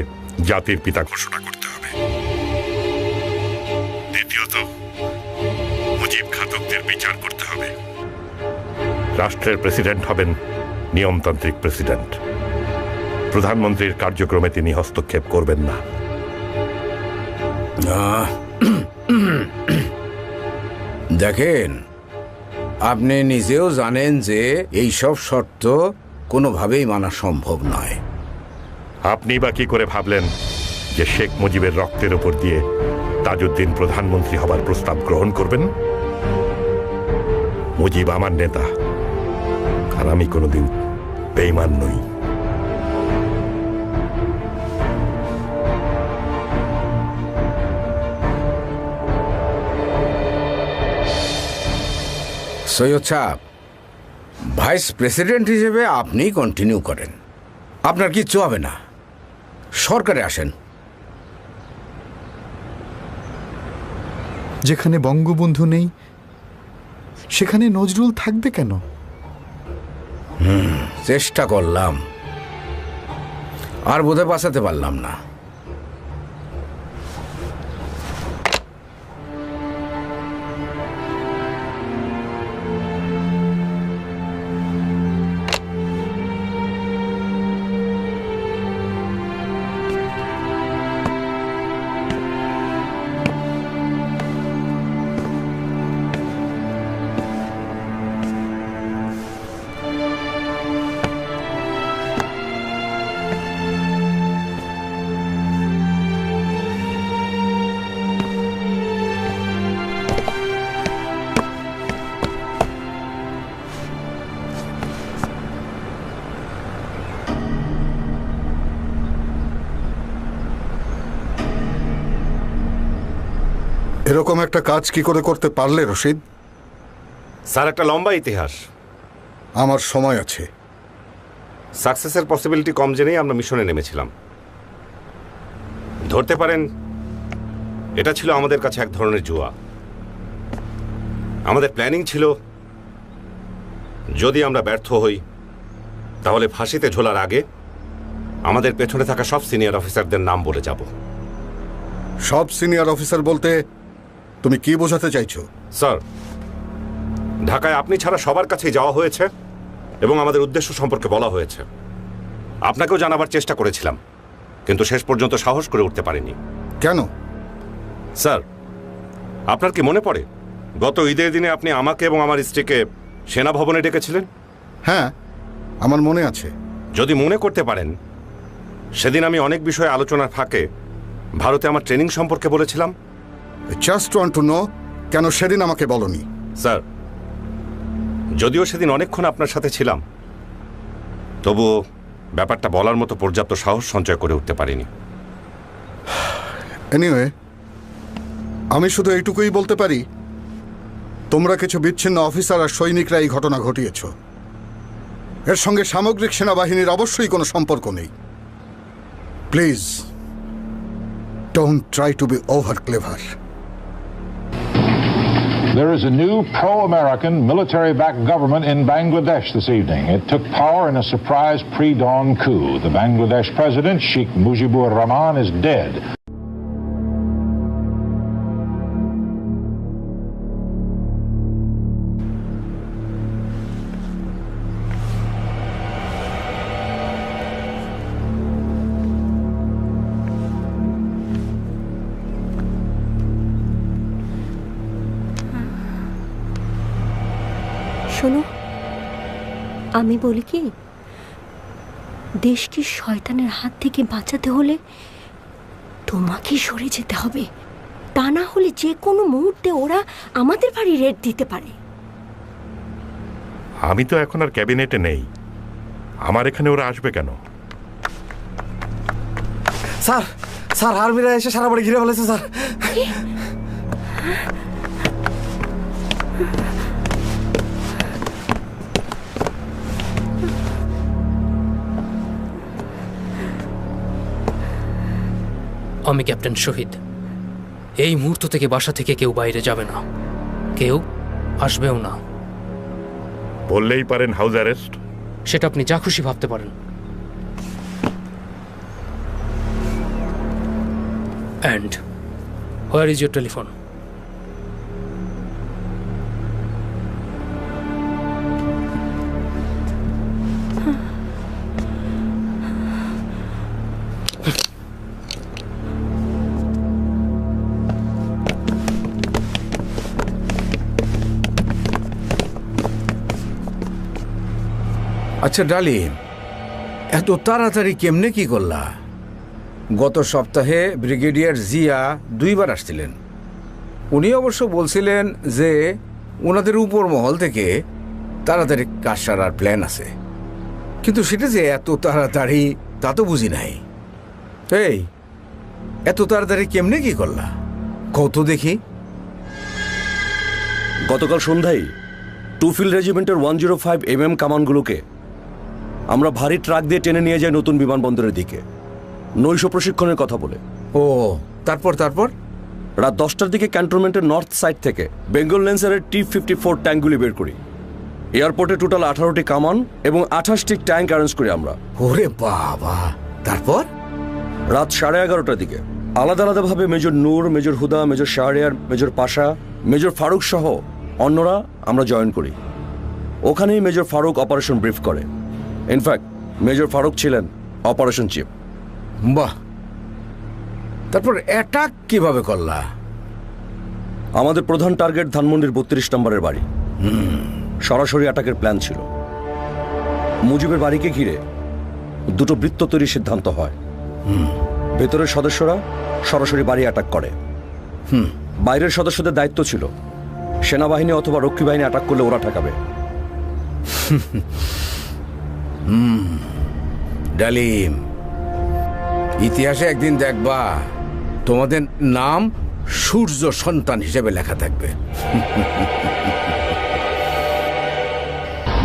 জাতির পিতা ঘোষণা করতে হবে। দ্বিতীয়ত, মুজিব ঘাতকদের বিচার করতে হবে। রাষ্ট্রের প্রেসিডেন্ট হবেন নিয়মতান্ত্রিক প্রেসিডেন্ট। প্রধানমন্ত্রীর কার্যক্রমে তিনি হস্তক্ষেপ করবেন না। দেখেন, আপনি নিজেও জানেন যে এই সব শর্ত কোনোভাবেই মানা সম্ভব নয়। আপনি বা কি করে ভাবলেন যে শেখ মুজিবের রক্তের উপর দিয়ে তাজউদ্দিন প্রধানমন্ত্রী হবার প্রস্তাব গ্রহণ করবেন? মুজিব আমার নেতা, আর আমি কোনোদিন বেঈমান নই। সৈয়দ সাহেব, ভাইস প্রেসিডেন্ট হিসেবে আপনি কন্টিনিউ করেন। আপনার কিচ্ছু হবে না। সরকারে আসেন। যেখানে বঙ্গবন্ধু নেই সেখানে নজরুল থাকবে কেন? চেষ্টা করলাম, আর বোধহয় বাঁচাতে পারলাম না। এরকম একটা কাজ কি করে করতে পারলে রশিদ? স্যার, একটা লম্বা ইতিহাস। আমার সময় আছে। সাকসেসের পসিবিলিটি কম জেনেই আমরা মিশনে নেমেছিলাম। ধরতে পারেন এটা ছিল আমাদের কাছে এক ধরনের জুয়া। আমাদের প্ল্যানিং ছিল যদি আমরা ব্যর্থ হই তাহলে ফাঁসিতে ঝোলার আগে আমাদের পেছনে থাকা সব সিনিয়র অফিসারদের নাম বলে যাব। সব সিনিয়র অফিসার বলতে তুমি কি বোঝাতে চাইছো? স্যার, ঢাকায় আপনি ছাড়া সবার কাছেই যাওয়া হয়েছে এবং আমাদের উদ্দেশ্য সম্পর্কে বলা হয়েছে। আপনাকেও জানাবার চেষ্টা করেছিলাম, কিন্তু শেষ পর্যন্ত সাহস করে উঠতে পারিনি। কেন? স্যার, আপনার কি মনে পড়ে গত ঈদের দিনে আপনি আমাকে এবং আমার স্ত্রীকে সেনা ভবনে ডেকেছিলেন? হ্যাঁ, আমার মনে আছে। যদি মনে করতে পারেন, সেদিন আমি অনেক বিষয়ে আলোচনার ফাঁকে ভারতে আমার ট্রেনিং সম্পর্কে বলেছিলাম। জাস্ট ওয়ান্ট টু নো, কেন সেদিন আমাকে বলনি? স্যার, যদিও সেদিন অনেকক্ষণ আপনার সাথে ছিলাম, তবুও ব্যাপারটা বলার মতো পর্যাপ্ত সাহস সঞ্চয় করে উঠতে পারিনি। এনিওয়ে, আমি শুধু এইটুকুই বলতে পারি, তোমরা কিছু বিচ্ছিন্ন অফিসার আর সৈনিকরা এই ঘটনা ঘটিয়েছ। এর সঙ্গে সামগ্রিক সেনাবাহিনীর অবশ্যই কোনো সম্পর্ক নেই। Please don't try to be over clever. There is a new pro-American military-backed government in Bangladesh this evening. It took power in a surprise pre-dawn coup. The Bangladesh president, Sheikh Mujibur Rahman, is dead. শোনো, আমি বলি কি, দেশকে শয়তানের হাত থেকে বাঁচাতে হলে তোমাকে সরে যেতে হবে। তা না হলে যে কোনো মুহূর্তে ওরা আমাদের বাড়ি রেড দিতে পারে। আমি তো এখন আর ক্যাবিনেটে নেই, আমার এখানে ওরা আসবে কেন? স্যার স্যার আর্মিরা এসে সারা বাড়ি ঘিরে ফেলেছে স্যার। আমি ক্যাপ্টেন শহীদ। এই মুহূর্ত থেকে বাসা থেকে কেউ বাইরে যাবে না, কেউ আসবেও না। বললেই পারেন হাউস অ্যারেস্ট। সেটা আপনি যা খুশি ভাবতে পারেন। And where is your telephone? আচ্ছা ডালিম, এত তাড়াতাড়ি কেমনে কি করলা? গত সপ্তাহে ব্রিগেডিয়ার জিয়া 2 বার আসছিলেন। উনি অবশ্য বলছিলেন যে ওনাদের উপর মহল থেকে তাড়াতাড়ি কাজ সারার প্ল্যান আছে, কিন্তু সেটা যে এত তাড়াতাড়ি তা তো বুঝি নাই। এই এত তাড়াতাড়ি কেমনে কি করলা কত দেখি? গতকাল সন্ধ্যায় টুফিল্ড রেজিমেন্টের 105 mm কামানগুলোকে আমরা ভারী ট্রাক দিয়ে টেনে নিয়ে যাই নতুন বিমানবন্দরের দিকে, নৈশ প্রশিক্ষণের কথা বলে। ও তারপর? রাত 10টার দিকে ক্যান্টনমেন্টের নর্থ সাইড থেকে বেঙ্গল ল্যান্সারের T-54 ট্যাঙ্কগুলি বের করি। এয়ারপোর্টে টোটাল 18টি কামান এবং 28টি ট্যাঙ্ক অ্যারেঞ্জ করি আমরা। ওরে বাবা! তারপর রাত 11:30টার দিকে আলাদা আলাদাভাবে মেজর নূর, মেজর হুদা, মেজর শাহরিয়ার, মেজর পাশা, মেজর ফারুক সহ অন্যরা আমরা জয়েন করি। ওখানেই মেজর ফারুক অপারেশন ব্রিফ করে। ইনফ্যাক্ট মেজর ফারুক ছিলেন অপারেশন চিফ। বাহ! তারপর অ্যাটাক কিভাবে করলা? আমাদের প্রধান টার্গেট ধানমন্ডির 32 নম্বরের বাড়ি। সরাসরি অ্যাটাকের প্ল্যান ছিল। মুজিবের বাড়িকে ঘিরে 2টো বৃত্ত তৈরির সিদ্ধান্ত হয়। ভেতরের সদস্যরা সরাসরি বাড়ি অ্যাটাক করে। বাইরের সদস্যদের দায়িত্ব ছিল সেনাবাহিনী অথবা রক্ষী বাহিনী অ্যাটাক করলে ওরা ঠেকাবে। ডালিম, ইতিহাসে একদিন দেখবা তোমাদের নাম সূর্য সন্তান হিসেবে লেখা থাকবে।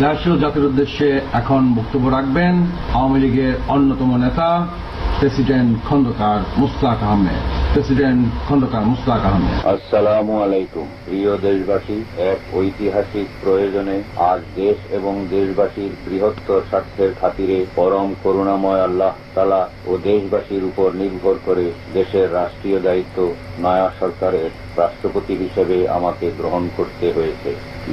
রাষ্ট্রীয় জাতির উদ্দেশ্যে এখন বক্তব্য রাখবেন আওয়ামী লীগের অন্যতম নেতা প্রেসিডেন্ট খন্দকার মুশতাক আহমেদ। আসসালামু আলাইকুম। প্রিয় দেশবাসী, এক ঐতিহাসিক প্রয়োজনে আজ দেশ এবং দেশবাসীর বৃহত্তর স্বার্থের খাতিরে পরম করুণাময় আল্লাহ তাআলা ও দেশবাসীর উপর নির্ভর করে দেশের রাষ্ট্রীয় দায়িত্ব নয়া সরকারের রাষ্ট্রপতি হিসেবে আমাকে গ্রহণ করতে হয়েছে।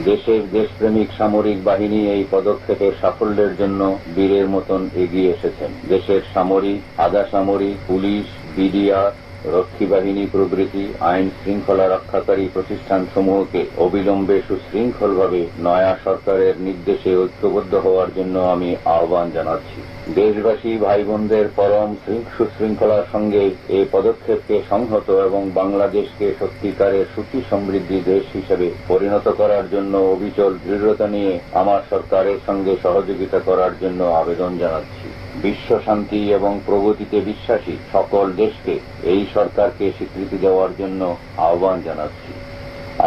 দেশের দেশপ্রেমিক সামরিক বাহিনী এই পদক্ষেপের সাফল্যের জন্য বীরের মতন এগিয়ে এসেছেন। দেশের সামরিক, আধা সামরিক, পুলিশ, বিডিআর, রক্ষী বাহিনী প্রভৃতি আইন শৃঙ্খলা রক্ষাকারী প্রতিষ্ঠান সমূহকে অবিলম্বে সুশৃঙ্খলভাবে নয়া সরকারের নির্দেশে ঐক্যবদ্ধ হওয়ার জন্য আমি আহ্বান জানাচ্ছি। দেশবাসী ভাই বোনদের পরম সুশৃঙ্খলার সঙ্গে এই পদক্ষেপকে সংহত এবং বাংলাদেশকে সত্যিকারের সুখী সমৃদ্ধি দেশ হিসেবে পরিণত করার জন্য অবিচল দৃঢ়তা নিয়ে আমার সরকারের সঙ্গে সহযোগিতা করার জন্য আবেদন জানাচ্ছি। বিশ্ব শান্তি এবং প্রগতিতে বিশ্বাসী সকল দেশকে এই সরকারকে স্বীকৃতি দেওয়ার জন্য আহ্বান জানাচ্ছি।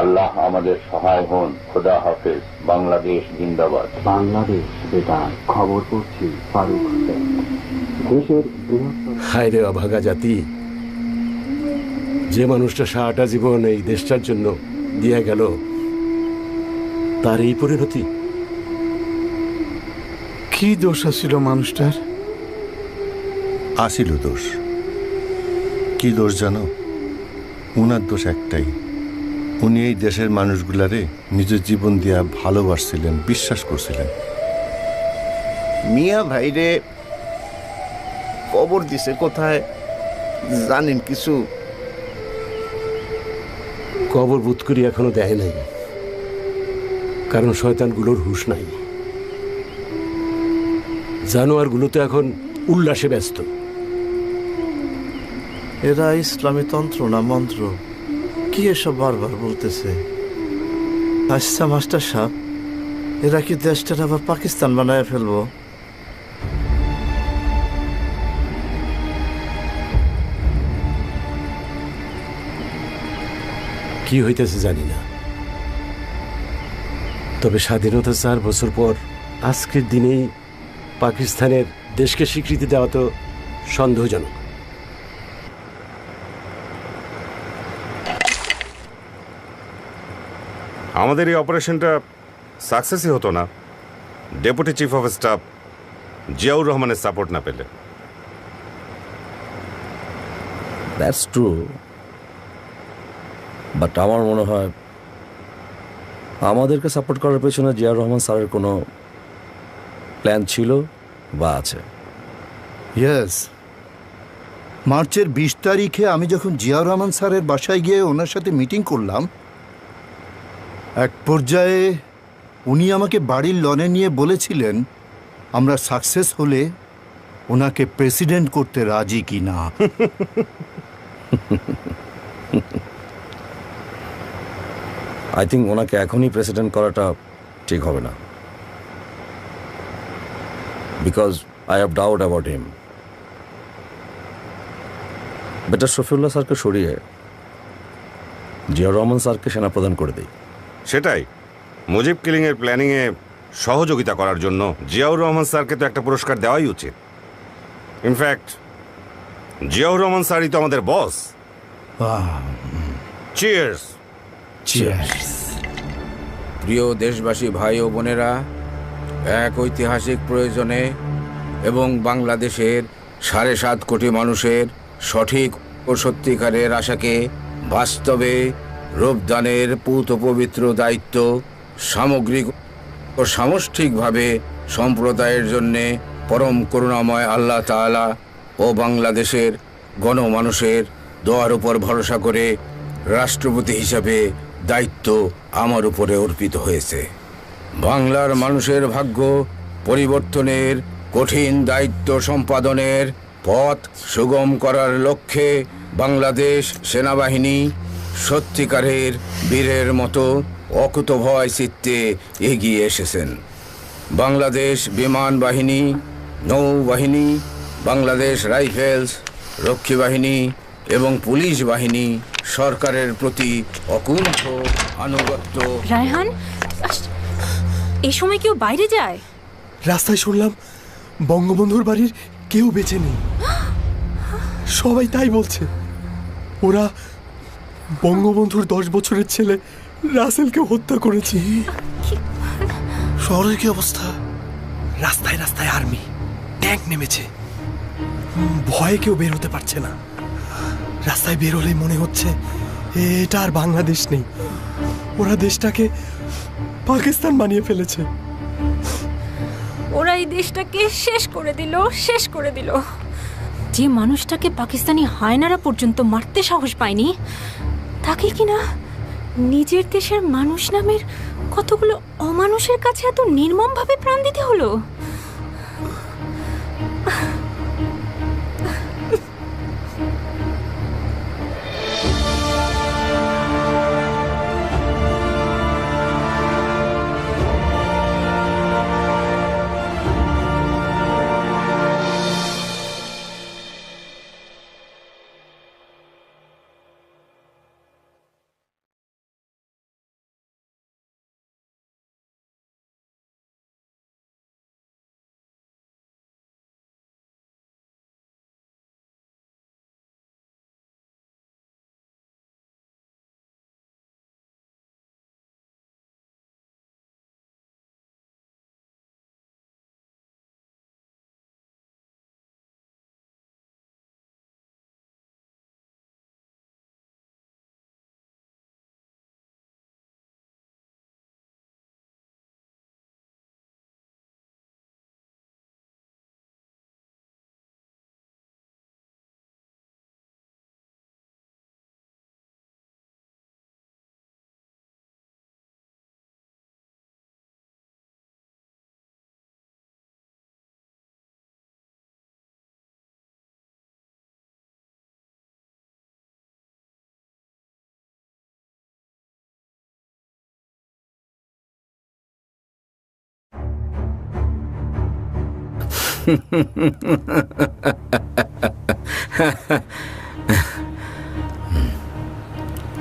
আল্লাহ আমাদের সহায় হন। খোদা হাফেজ। বাংলাদেশ জিন্দাবাদ। বাংলাদেশ বেতার খবর পড়ছি ফারুক হোসেন। দেশের হায় রে অভাগা জাতি, যে মানুষটা সারাটা জীবন এই দেশটার জন্য দিয়ে গেল, তার এই পরিণতি। কি দোষ আছিল মানুষটার? আসিল দোষ। কি দোষ জানো? উনার দোষ একটাই, উনি এই দেশের মানুষগুলারে নিজের জীবন দিয়া ভালোবাসছিলেন, বিশ্বাস করছিলেন। মিয়া ভাইরে কবর দিছে কোথায় জানেন কিছু? কবর বোধ করি এখনো দেয় নাই, কারণ শয়তানগুলোর হুঁশ নাই। জানোয়ারগুলো তো এখন উল্লাসে ব্যস্ত। এরা ইসলামী তন্ত্র না মন্ত্র কি এসব বারবার বলতেছে? আচ্ছা মাস্টার সাহেব, এরা কি দেশটার আবার পাকিস্তান বানায় ফেলবো? কি হইতেছে জানি না, তবে স্বাধীনতা 4 বছর পর আজকের দিনেই পাকিস্তানের দেশকে স্বীকৃতি দেওয়া তো সন্দেহজনক। আমাদের এই অপারেশনটা সাকসেসই হতো না deputy chief of staff Ziaur রহমানের সাপোর্ট না পেলে। দ্যাটস ট্রু, বাট আমার মনে হয় আমাদেরকে সাপোর্ট করার পেছনে জিয়াউর রহমান স্যারের কোনো প্ল্যান ছিল বা আছে। ইয়েস, মার্চের 20 তারিখে আমি যখন জিয়াউর রহমান স্যারের বাসায় গিয়ে ওনার সাথে মিটিং করলাম, এক পর্যায়ে উনি আমাকে বাড়ির লনে নিয়ে বলেছিলেন আমরা সাকসেস হলে ওনাকে প্রেসিডেন্ট করতে রাজি কি না। আই থিঙ্ক ওনাকে এখনই প্রেসিডেন্ট করাটা ঠিক হবে না, because I have doubt about him. Better Shafiullah স্যারকে সরিয়ে জিয়াউর রহমান স্যারকে সেনাপ্রধান করে দিই। সেটাই, মুজিব কিলিংয়ের প্ল্যানিংয়ে সহযোগিতা করার জন্য জিয়াউর রহমান স্যারকে তো একটা পুরস্কার দেওয়াই উচিত। ইনফ্যাক্ট জিয়াউর রহমান স্যারই তো আমাদের বস। চিয়ার্স। প্রিয় দেশবাসী ভাই ও বোনেরা, এক ঐতিহাসিক প্রয়োজনে এবং বাংলাদেশের 7.5 কোটি মানুষের সঠিক ও সত্যিকারের আশাকে বাস্তবে রূপদানের পূত পবিত্র দায়িত্ব সামগ্রিক ও সামষ্টিকভাবে সম্প্রদায়ের জন্যে পরম করুণাময় আল্লাহ তাআলা ও বাংলাদেশের গণমানুষের দোয়ার উপর ভরসা করে রাষ্ট্রপতি হিসাবে দায়িত্ব আমার উপরে অর্পিত হয়েছে। বাংলার মানুষের ভাগ্য পরিবর্তনের কঠিন দায়িত্ব সম্পাদনের পথ সুগম করার লক্ষ্যে বাংলাদেশ সেনাবাহিনী সত্যিকারের বীরের মতো অকুতভয় চিত্তে এগিয়ে এসেছেন। বাংলাদেশ বিমান বাহিনী, নৌবাহিনী, বাংলাদেশ রাইফেলস, রক্ষী বাহিনী এবং পুলিশ বাহিনী সরকারের প্রতি অকুণ্ঠ আনুগত্য। রায়হান, এই সময় কেউ বাইরে যায়? রাস্তায় শুনলাম বঙ্গবন্ধুর বাড়ির কেউ বেঁচে নেই, সবাই তাই বলছে। ওরা বঙ্গবন্ধুর 10 বছরের ছেলে রাসেলকে হত্যা করেছে। শহরের কি অবস্থা? রাস্তায় রাস্তায় আর্মি ট্যাঙ্ক নেমেছে, ভয়ে কেউ বের হতে পারছে না। রাস্তায় বের হলেই মনে হচ্ছে এটা আর বাংলাদেশ নেই, ওরা দেশটাকে পাকিস্তান বানিয়ে ফেলেছে। ওরা এই দেশটাকে শেষ করে দিল। যে মানুষটাকে পাকিস্তানি হায়নারা পর্যন্ত মারতে সাহস পায়নি, তাকে কিনা নিজের দেশের মানুষ নামের কতগুলো অমানুষের কাছে এত নির্মমভাবে প্রাণ দিতে হলো।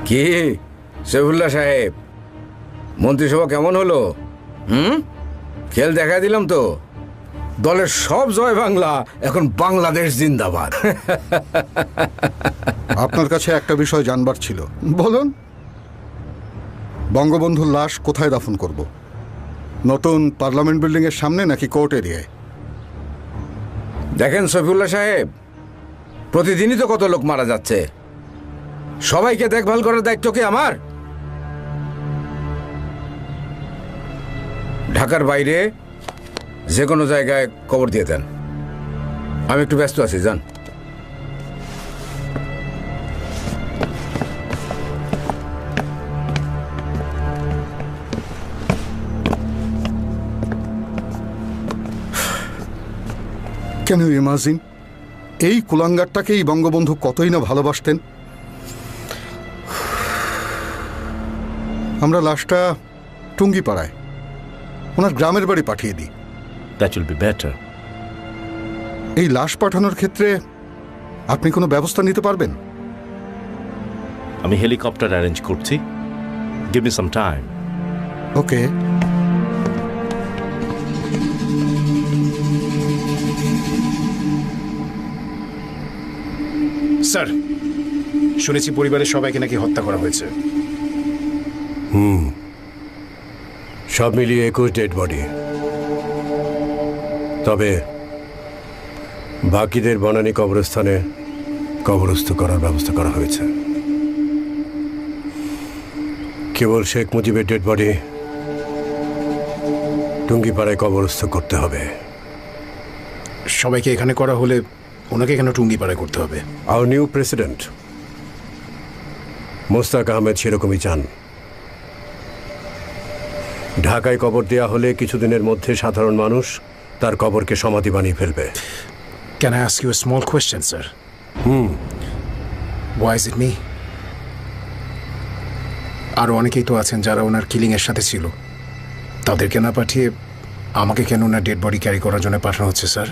কে সৈফুল্লাহ সাহেব, মন্ত্রিসভা কেমন হলো? খেল দেখা দিলাম তো। দলের সব জয় বাংলা, এখন বাংলাদেশ জিন্দাবাদ। আপনার কাছে একটা বিষয় জানবার ছিল। বলুন। বঙ্গবন্ধুর লাশ কোথায় দাফন করব? নতুন পার্লামেন্ট বিল্ডিং এর সামনে নাকি কোর্ট এরিয়ায়? দেখেন সৈফুল্লাহ সাহেব, প্রতিদিনই তো কত লোক মারা যাচ্ছে। সবাইকে দেখভাল করার দায়িত্ব কি আমার? ঢাকার বাইরে যে কোনো জায়গায় কবর দিয়ে দেন। আমি একটু ব্যস্ত আছি, যান। কেন ইমাজিন, এই কুলাঙ্গারটাকেই বঙ্গবন্ধু কতই না ভালোবাসতেন। আমরা লাশটা টুঙ্গিপাড়ায় ওনার গ্রামের বাড়ি পাঠিয়ে দিই। That will be better. এই লাশ পাঠানোর ক্ষেত্রে আপনি কোনো ব্যবস্থা নিতে পারবেন? আমি হেলিকপ্টার অ্যারেঞ্জ করছি, গিভ মি সাম টাইম। ওকে। স্যার, শুনেছি পরিবারের সবাইকে নাকি হত্যা করা হয়েছে। সব মিলিয়ে 21 ডেড বডি। তবে বাকিদের বনানী কবরস্থানে কবরস্থ করার ব্যবস্থা করা হয়েছে। কেবল শেখ মুজিবের ডেড বডি টুঙ্গিপাড়ায় কবরস্থ করতে হবে। সবাইকে এখানে করা হলে ওনাকে কেন টুঙ্গিপাড়ায় করতে হবে? Our new president Mostaq Ahmed সেরকমই চান। ঢাকায় কবর দেয়া হলে কিছুদিনের মধ্যে সাধারণ মানুষ তার কবরকে সমাধি বানিয়ে ফেলবে। Can I ask you a small question, sir? Why is it me? আরও অনেকেই তো আছেন যারা ওনার কিলিংয়ের সাথে ছিল। তাদেরকে না পাঠিয়ে আমাকে কেন ওনার ডেড বডি ক্যারি করার জন্য পাঠানো হচ্ছে, স্যার?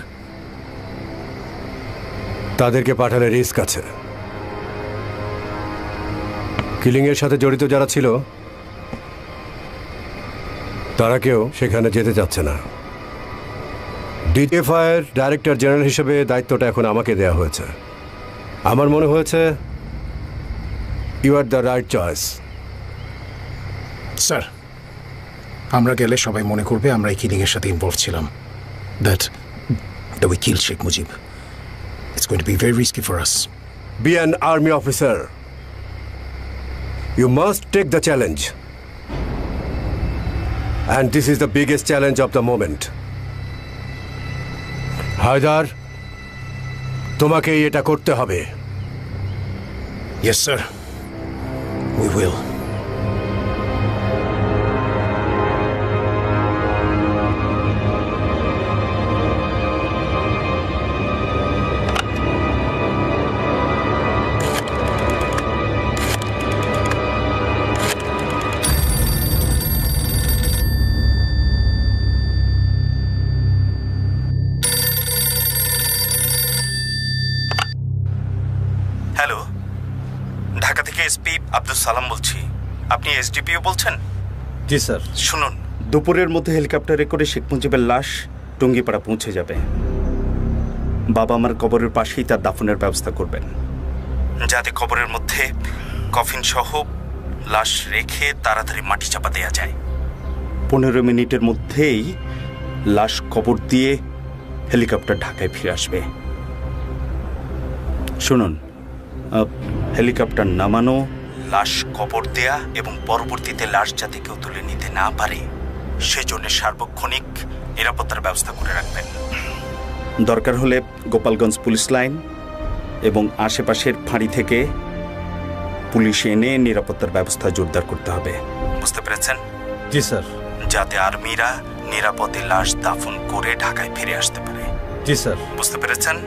তাদেরকে পাঠালে রিস্ক আছে। কিলিংয়ের সাথে জড়িত যারা ছিল তারা কেউ সেখানে যেতে চাচ্ছে না। ডিজিএফআইয়ের ডাইরেক্টর জেনারেল হিসেবে দায়িত্বটা এখন আমাকে দেয়া হয়েছে। আমার মনে হয়েছে you are the right choice. Sir, আমরা গেলে সবাই মনে করবে আমরা এই কিলিংয়ের সাথে ইনভলভ ছিলাম। That we kill Sheikh Mujib. It's going to be very risky for us. Be an army officer. You must take the challenge. And this is the biggest challenge of the moment. Haidar, তোমাকেই এটা করতে হবে। Yes, sir. We will. Hello, Dhaka থেকে SP Abdul Salam বলছি। আপনি SDPO বলছেন? জি sir. শুনুন, দুপুরের মধ্যে হেলিকপ্টারে করে শেখ মুজিবের লাশ টুঙ্গিপাড়া পৌঁছে যাবে। বাবা আমার কবরের পাশেই তার দাফনের ব্যবস্থা করবেন, যাতে কবরের মধ্যে কফিন সহ লাশ রেখে তাড়াতাড়ি মাটি চাপা দেওয়া যায়। 15 মিনিটের মধ্যেই লাশ কবর দিয়ে হেলিকপ্টার ঢাকায় ফিরে আসবে। শুনুন, হেলিকপ্টার নামানো, লাশ কবর দেয়া এবং পরবর্তীতে লাশ যাতে কেউ তুলে নিতে না পারে সেজন্য সার্বক্ষণিক নিরাপত্তার ব্যবস্থা করে রাখবেন। দরকার হলে গোপালগঞ্জ পুলিশ লাইন এবং আশেপাশের ফাঁড়ি থেকে পুলিশ এনে নিরাপত্তার ব্যবস্থা জোরদার করতে হবে। বুঝতে পেরেছেন? জি স্যার। যাতে আর্মিরা নিরাপদে লাশ দাফন করে ঢাকায় ফিরে আসতে পারে। জি স্যার। বুঝতে পেরেছেন?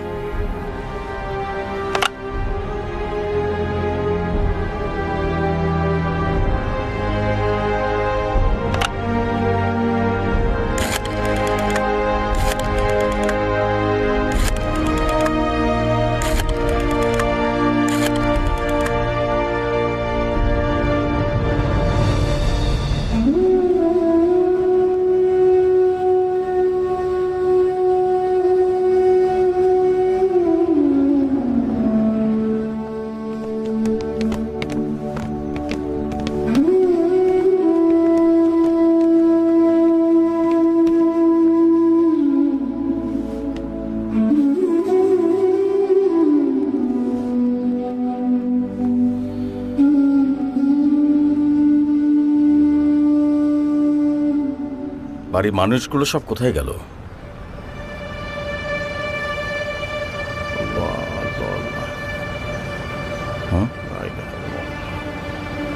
বাড়ির মানুষগুলো সব কোথায় গেল?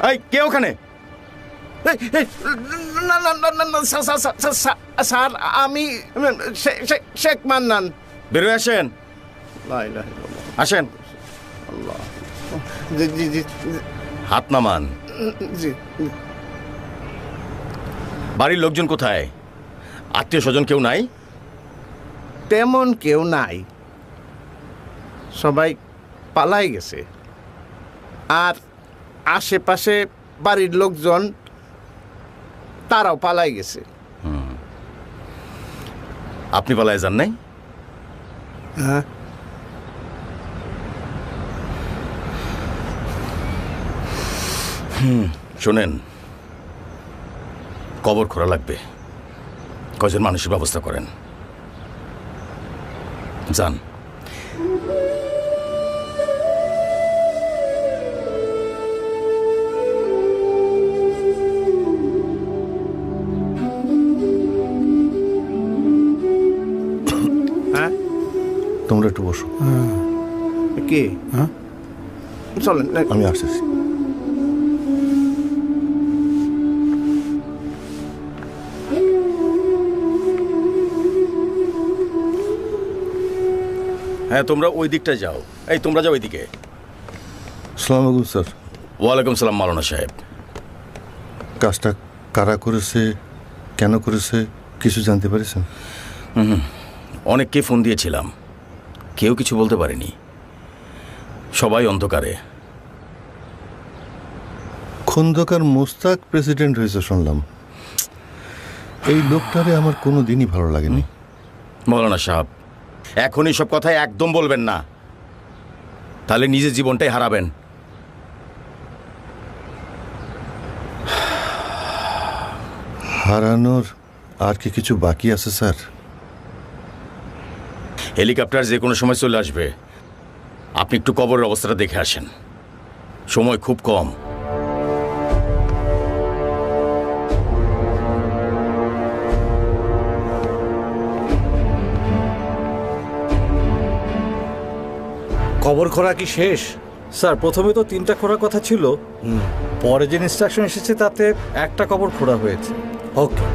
এই কে ওখানে? না না না না না স্যার আমি শেখ মান্নান। বেরোয় আসেন, আসেন। জি জি জি হাত নামান। জি। বাড়ির লোকজন কোথায়? আত্মীয় স্বজন কেউ নাই? তেমন কেউ নাই, সবাই পালাই গেছে। আর আশেপাশে বাড়ির লোকজন তারাও পালাই গেছে। আপনি পালায় যান নাই? হ্যাঁ। শোনেন, কবর খোঁড়া লাগবে, কজন মানুষের ব্যবস্থা করেন। যান। হ্যাঁ, তোমরা একটু বসো। কে? হ্যাঁ, চলেন, আমি আসতেছি। হ্যাঁ, তোমরা ওই দিকটা যাও। এই তোমরা যাও ওইদিকে। সালাম আলাইকুম স্যার। ওয়ালাইকুম সালাম মাওলানা সাহেব। কাজটা কারা করেছে, কেন করেছে, কিছু জানতে পেরেছেন? অনেককে ফোন দিয়েছিলাম, কেউ কিছু বলতে পারেনি, সবাই অন্ধকারে। খন্দকার মোস্তাক প্রেসিডেন্ট হয়েছে শুনলাম। এই লোকটারে আমার কোনো দিনই ভালো লাগেনি। মাওলানা সাহেব, এখন এইসব কথাই একদম বলবেন না, তাহলে নিজের জীবনটাই হারাবেন। হারানোর আর কি কিছু বাকি আছে স্যার? হেলিকপ্টার যে কোনো সময় চলে আসবে, আপনি একটু কবরের অবস্থাটা দেখে আসেন, সময় খুব কম। কবর খোঁড়া কি শেষ? স্যার, প্রথমে তো 3টা খোঁড়ার কথা ছিল, পরে যে ইনস্ট্রাকশন এসেছে তাতে একটা কবর খোঁড়া হয়েছে। ওকে।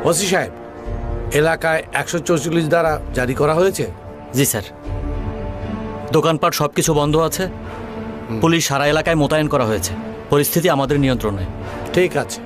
ওসি সাহেব, এলাকায় 144 ধারা জারি করা হয়েছে? জি স্যার। দোকানপাট সবকিছু বন্ধ আছে, পুলিশ সারা এলাকায় মোতায়েন করা হয়েছে, পরিস্থিতি আমাদের নিয়ন্ত্রণে। ঠিক আছে।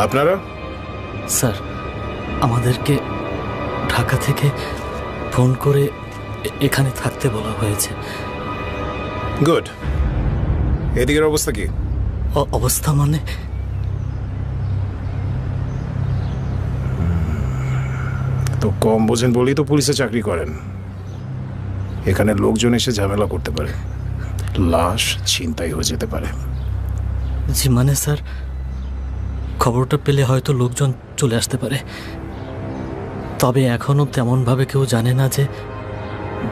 আপনারা? স্যার, আমাদেরকে ঢাকা থেকে ফোন করে এখানে থাকতে বলা হয়েছে। গুড। এদিকের অবস্থা কি? অবস্থা মানে? তো কম বোঝেন বলেই তো পুলিশে চাকরি করেন। এখানে লোকজন এসে ঝামেলা করতে পারে, লাশ ছিনতাই হয়ে যেতে পারে। জি মানে স্যার, খবরটা পেলে হয়তো লোকজন চলে আসতে পারে, তবে এখনো তেমনভাবে কেউ জানে না যে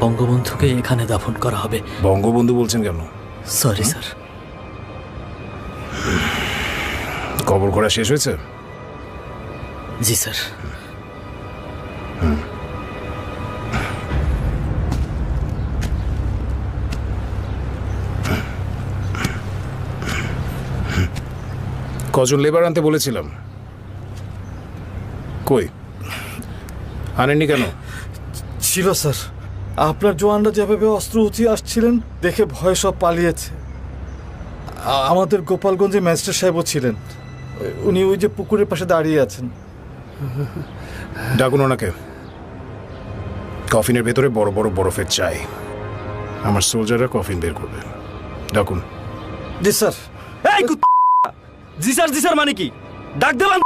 বঙ্গবন্ধুকে এখানে দাফন করা হবে। বঙ্গবন্ধু বলছেন কেন? Sorry sir. কবর করা শেষ হয়েছে? জি স্যার। কজন লেবার আনতে বলেছিলাম? কই আনেননি কেন? ছিল স্যার, আপনার জওয়ানরা যেভাবে অস্ত্র উঁচিয়ে আসছিলেন দেখে ভয় সব পালিয়েছে। আমাদের গোপালগঞ্জে ম্যাজিস্ট্রেট সাহেবও ছিলেন, উনি ওই যে পুকুরের পাশে দাঁড়িয়ে আছেন। ডাকুন ওনাকে। কফিনের ভেতরে বড় বড় বরফের চাই, আমার সোলজাররা কফিন বের করবে। ডাকুন। জি স্যার। জি স্যার, জি স্যার মানে কি? ডাক দিলাম।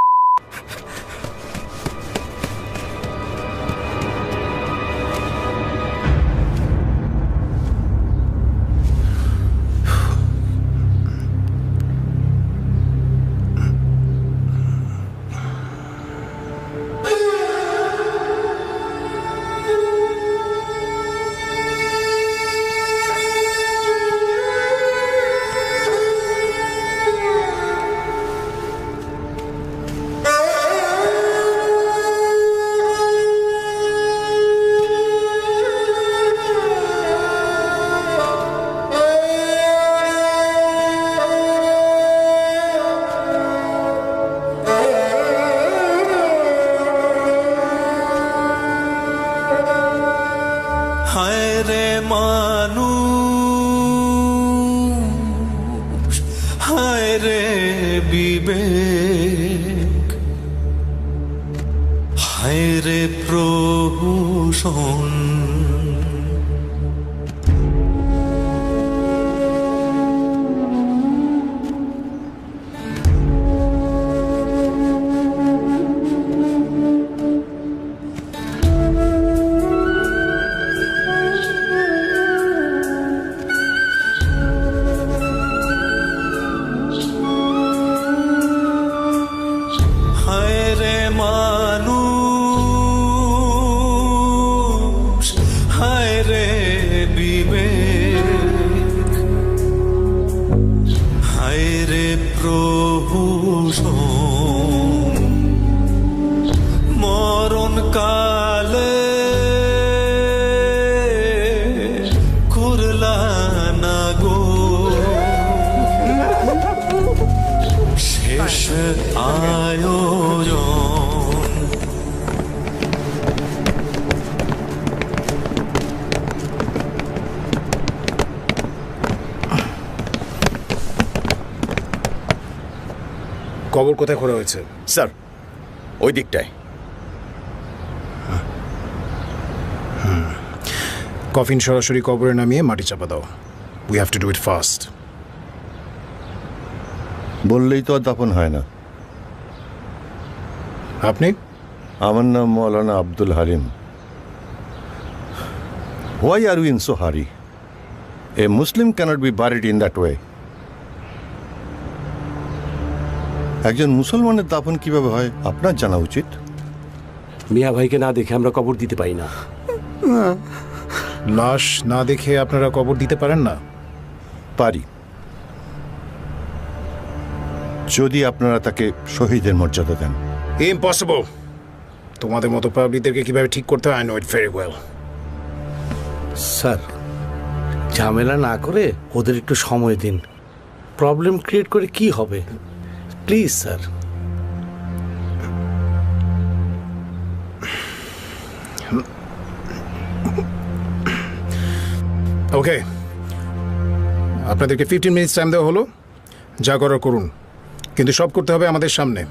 হায় রে মানুষ, হায় রে বিবেক, হায় রে প্রহসন। হায় রে মানুষ, হায় রে বিবেক, হায় রে প্রহসন। মরণ কালে করলা না গো শেষ আয়োজন। কবর কোথায় খোঁড়া হয়েছে? স্যার ওই দিকটায়। কফিন সরাসরি কবরে নামিয়ে মাটি চাপা দাও। We have to do it fast. বললেই তো আর দাফন হয় না। আপনি? আমার নাম Maulana Abdul Halim. Why are you in so hurry? A Muslim can't be buried in that way. একজন মুসলমানের দাফন কিভাবে হয় আপনার জানা উচিত। মিয়া ভাইকে না দেখে আমরা কবর দিতে পারি না। লাশ না দেখে আপনারা কবর দিতে পারেন না? পারি, যদি আপনারা তাকে শহীদের মর্যাদা দেন। ইম্পসিবল। তোমাদের মতো পাবলিকদেরকে কিভাবে ঠিক করতে হয় I know it very well. Sir, ঝামেলা না করে ওদের একটু সময় দিন। প্রবলেম ক্রিয়েট করে কি হবে? Please sir. ওকে, আপনাদেরকে 15 মিনিটস টাইম দেওয়া হলো। যা করার করুন, কিন্তু সব করতে হবে আমাদের সামনে।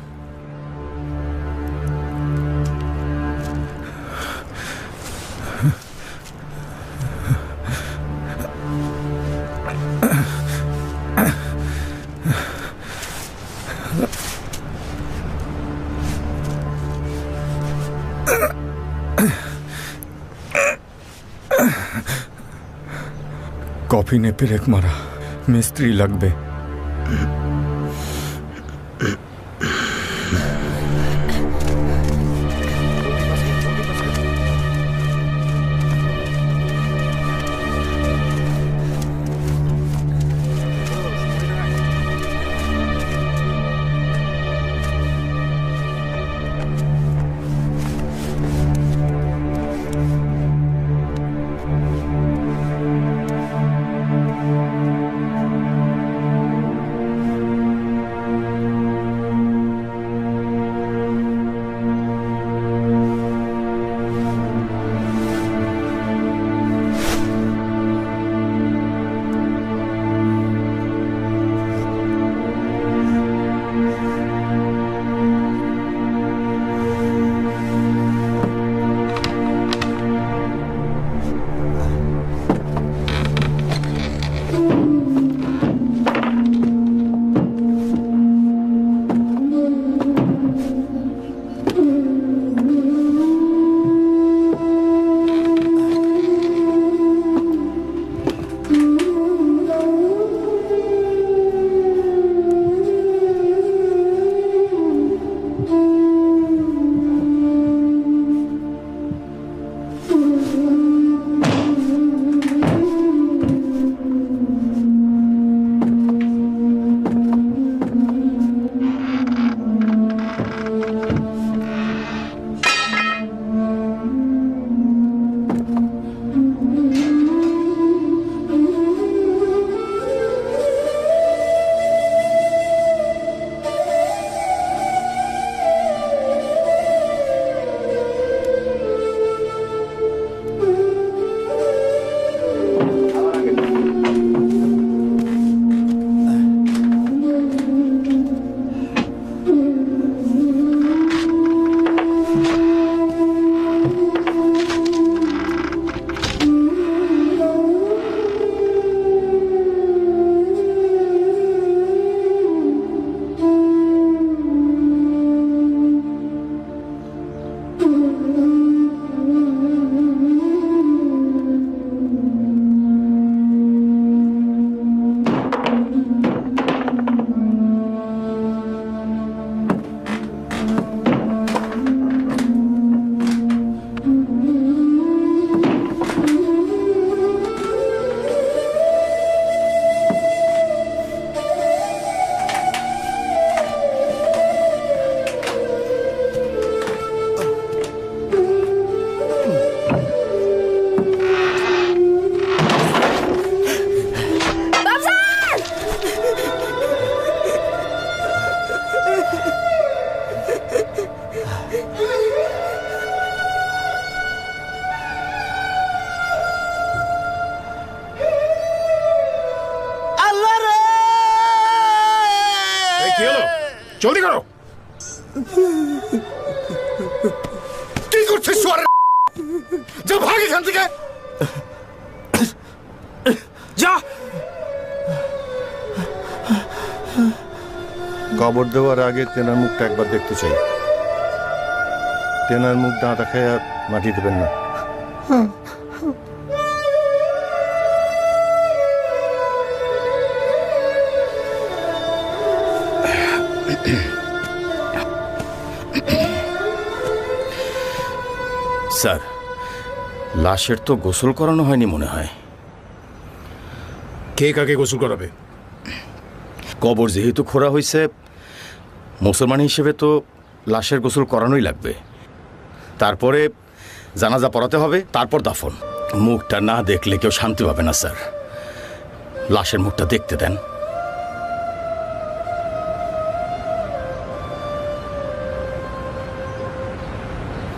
কফিনে পেরেক মারা মিস্ত্রি লাগবে। জলদি করো। কি করছিস যা ভাগ এখান থেকে, যা। কবর দেওয়ার আগে তেনার মুখটা একবার দেখতে চাই। তেনার মুখ দাঁড়া খায় আর মাটি দেবেন না। স্যার, লাশের তো গোসল করানো হয়নি মনে হয়। কে কাকে গোসল করাবে? কবর যেহেতু খোঁড়া হয়েছে, মুসলমান হিসেবে তো লাশের গোসল করানোই লাগবে। তারপরে জানাজা পড়াতে হবে, তারপর দাফন। মুখটা না দেখলে কেউ শান্তি পাবে না স্যার। লাশের মুখটা দেখতে দেন।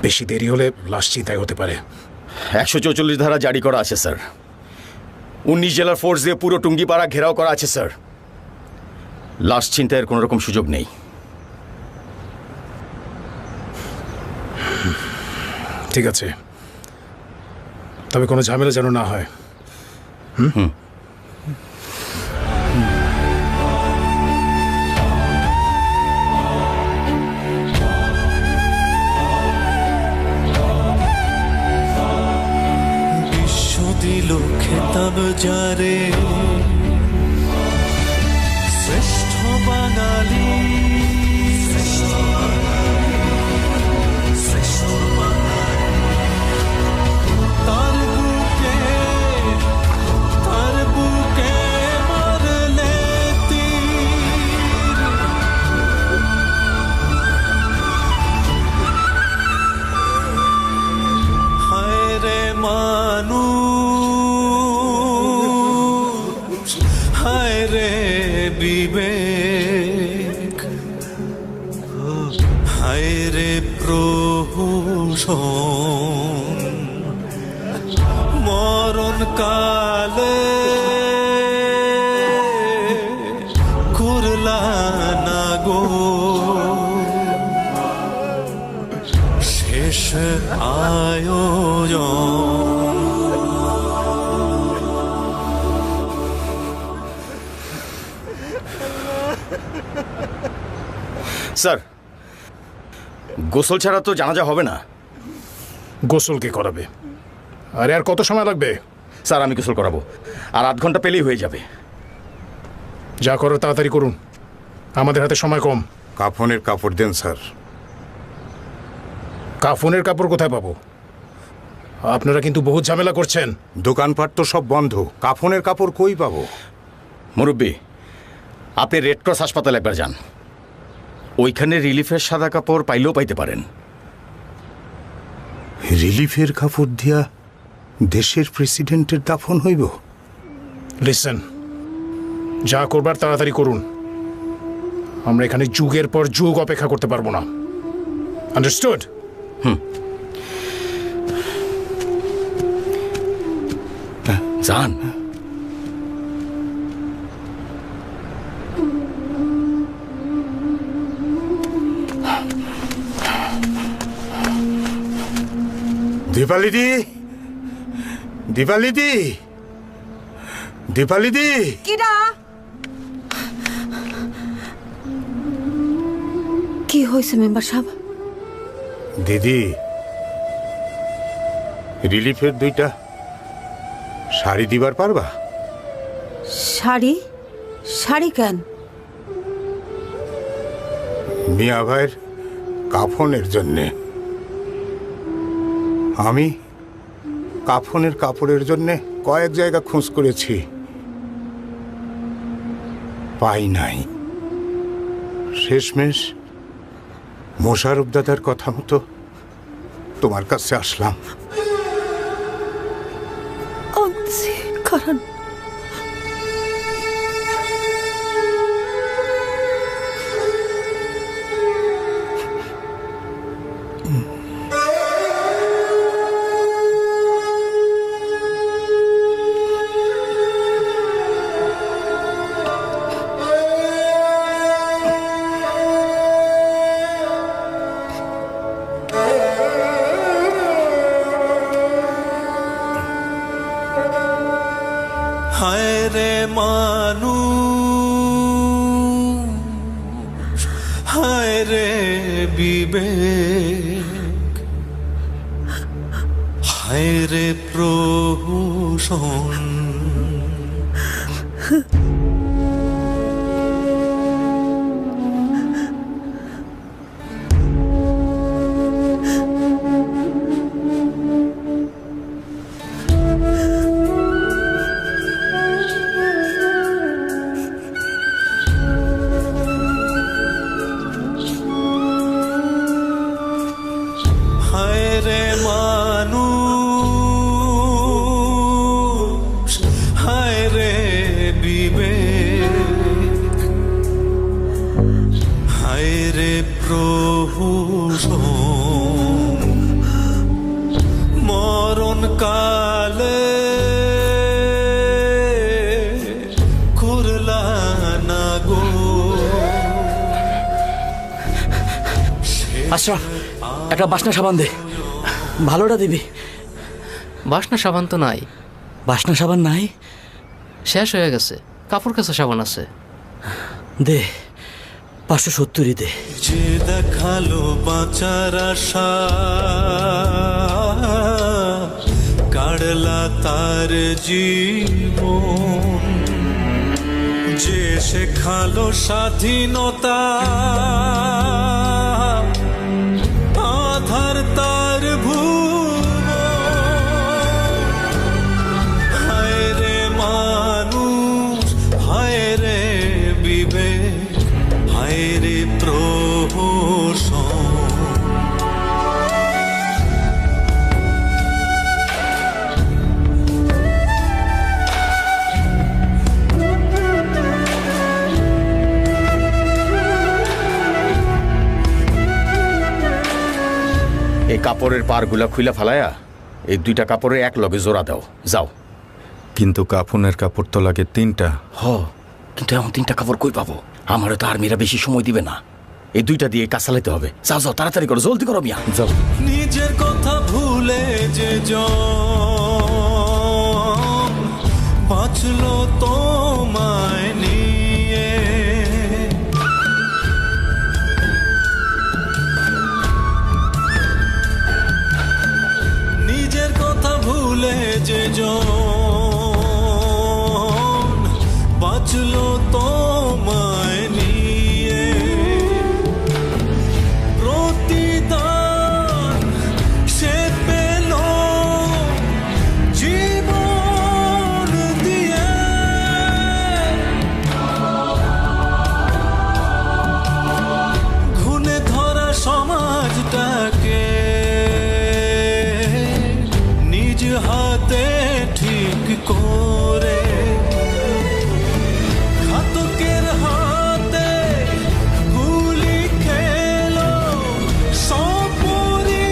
বেশি দেরি হলে লাশ চিন্তায় হতে পারে। 144 ধারা জারি করা আছে স্যার। 19 জেলার ফোর্স দিয়ে পুরো টুঙ্গিপাড়া ঘেরাও করা আছে স্যার। লাশ ছিনতাইয়ের কোনো রকম সুযোগ নেই। ঠিক আছে, তবে কোনো ঝামেলা যেন না হয়। হুম। বিশ্ব দিল খেতাব যারে শ্রেষ্ঠ বাঙালি, শ্রেষ্ঠ বাঙালি, তার বুকে মারলে তীর। হায় রে মানুষ, হায় রে বিবেক, হায় রে প্রহসন, মরণ কালে করলা না গো শেষ আয়োজন। স্যার, গোসল ছাড়া তো জানাজা হবে না। গোসল কে করাবে? আরে আর কত সময় লাগবে? স্যার, আমি গোসল করাবো, আর 8 ঘন্টা পেলেই হয়ে যাবে। যা করো তাড়াতাড়ি করুন, আমাদের হাতে সময় কম। কাফনের কাপড় দেন স্যার। কাফনের কাপড় কোথায় পাবো? আপনারা কিন্তু বহুত ঝামেলা করছেন। দোকানপাট তো সব বন্ধ, কাফনের কাপড় কই পাবো? মুরব্বী, আপনি রেড ক্রস হাসপাতালে একবার যান, ওইখানে রিলিফের সাদা কাপড় পাইলেও পাইতে পারেন। রিলিফের কাপড় দিয়া দেশের প্রেসিডেন্টের দাফন হইব? লিসেন, যা করবার তাড়াতাড়ি করুন, আমরা এখানে যুগের পর যুগ অপেক্ষা করতে পারবো না। আন্ডারস্টুড? যান। দীপালিদি, দীপালিদি, দীপালিদি। কিরা? কি হয়েছে মেম্বার সাহেব? দিদি, রিলিফের 2টা শাড়ি দিবার পারবা? শাড়ি? শাড়ি কেন? মিয়া ভাইয়ের কাফনের জন্যে। আমি কাফনের কাপড়ের জন্যে কয়েক জায়গা খোঁজ করেছি, পাই নাই। শেষমেশ মোশারফ দাদার কথা মতো তোমার কাছে আসলাম। কারণ হায় রে মানুষ, হায় রে বিবেক, হায় রে প্রহসন, হায় রে মানুষ, হায় রে বিবেক, হায় রে প্রহসন, মরণ কালে করলা না গো। আশরাফ, একটা বাসনা সাবান দে, ভালোটা দিবি। বাসনা সাবান তো নাই। বাসনা সাবান নাই? শেষ হয়ে গেছে, কাপড় কাচা সাবান আছে। দে, 570 দে। যে দেখালো বাঁচার আশা, কার কাড়লা তার জীবন, যে শেখালো স্বাধীনতা, আধার তার ভুবন। হায় রে মানুষ, হায় রে বিবেক, হায় রে প্রহসন। এই কাপড়ের পারগুলা খুইলা ফালায়া এই দুইটা কাপড়ের এক লগে জোড়া দাও, যাও। কিন্তু কাফনের কাপড় তো লাগে 3টা। কিন্তু এমন 3টা কাপড় কই পাবো? আমারও তো আর্মিরা বেশি সময় দিবে না, এই 2টা দিয়ে কাজ চালাইতে হবে। যাও যাও, তাড়াতাড়ি করো, জলদি করো মিয়া, যাও। নিজের কথা ভুলে যে জন বাঁচলো তোমায় নিয়ে, নিজের কথা ভুলে যে জন বাঁচলো তোমায় নিয়ে। প্রতিদান সে পেল জীবন দিয়ে, ঘুণে ধরা সমাজটাকে নিজ হাতে ঠিক করে, ঘাতকের হাতে গুলি খেলো সপরিবারে।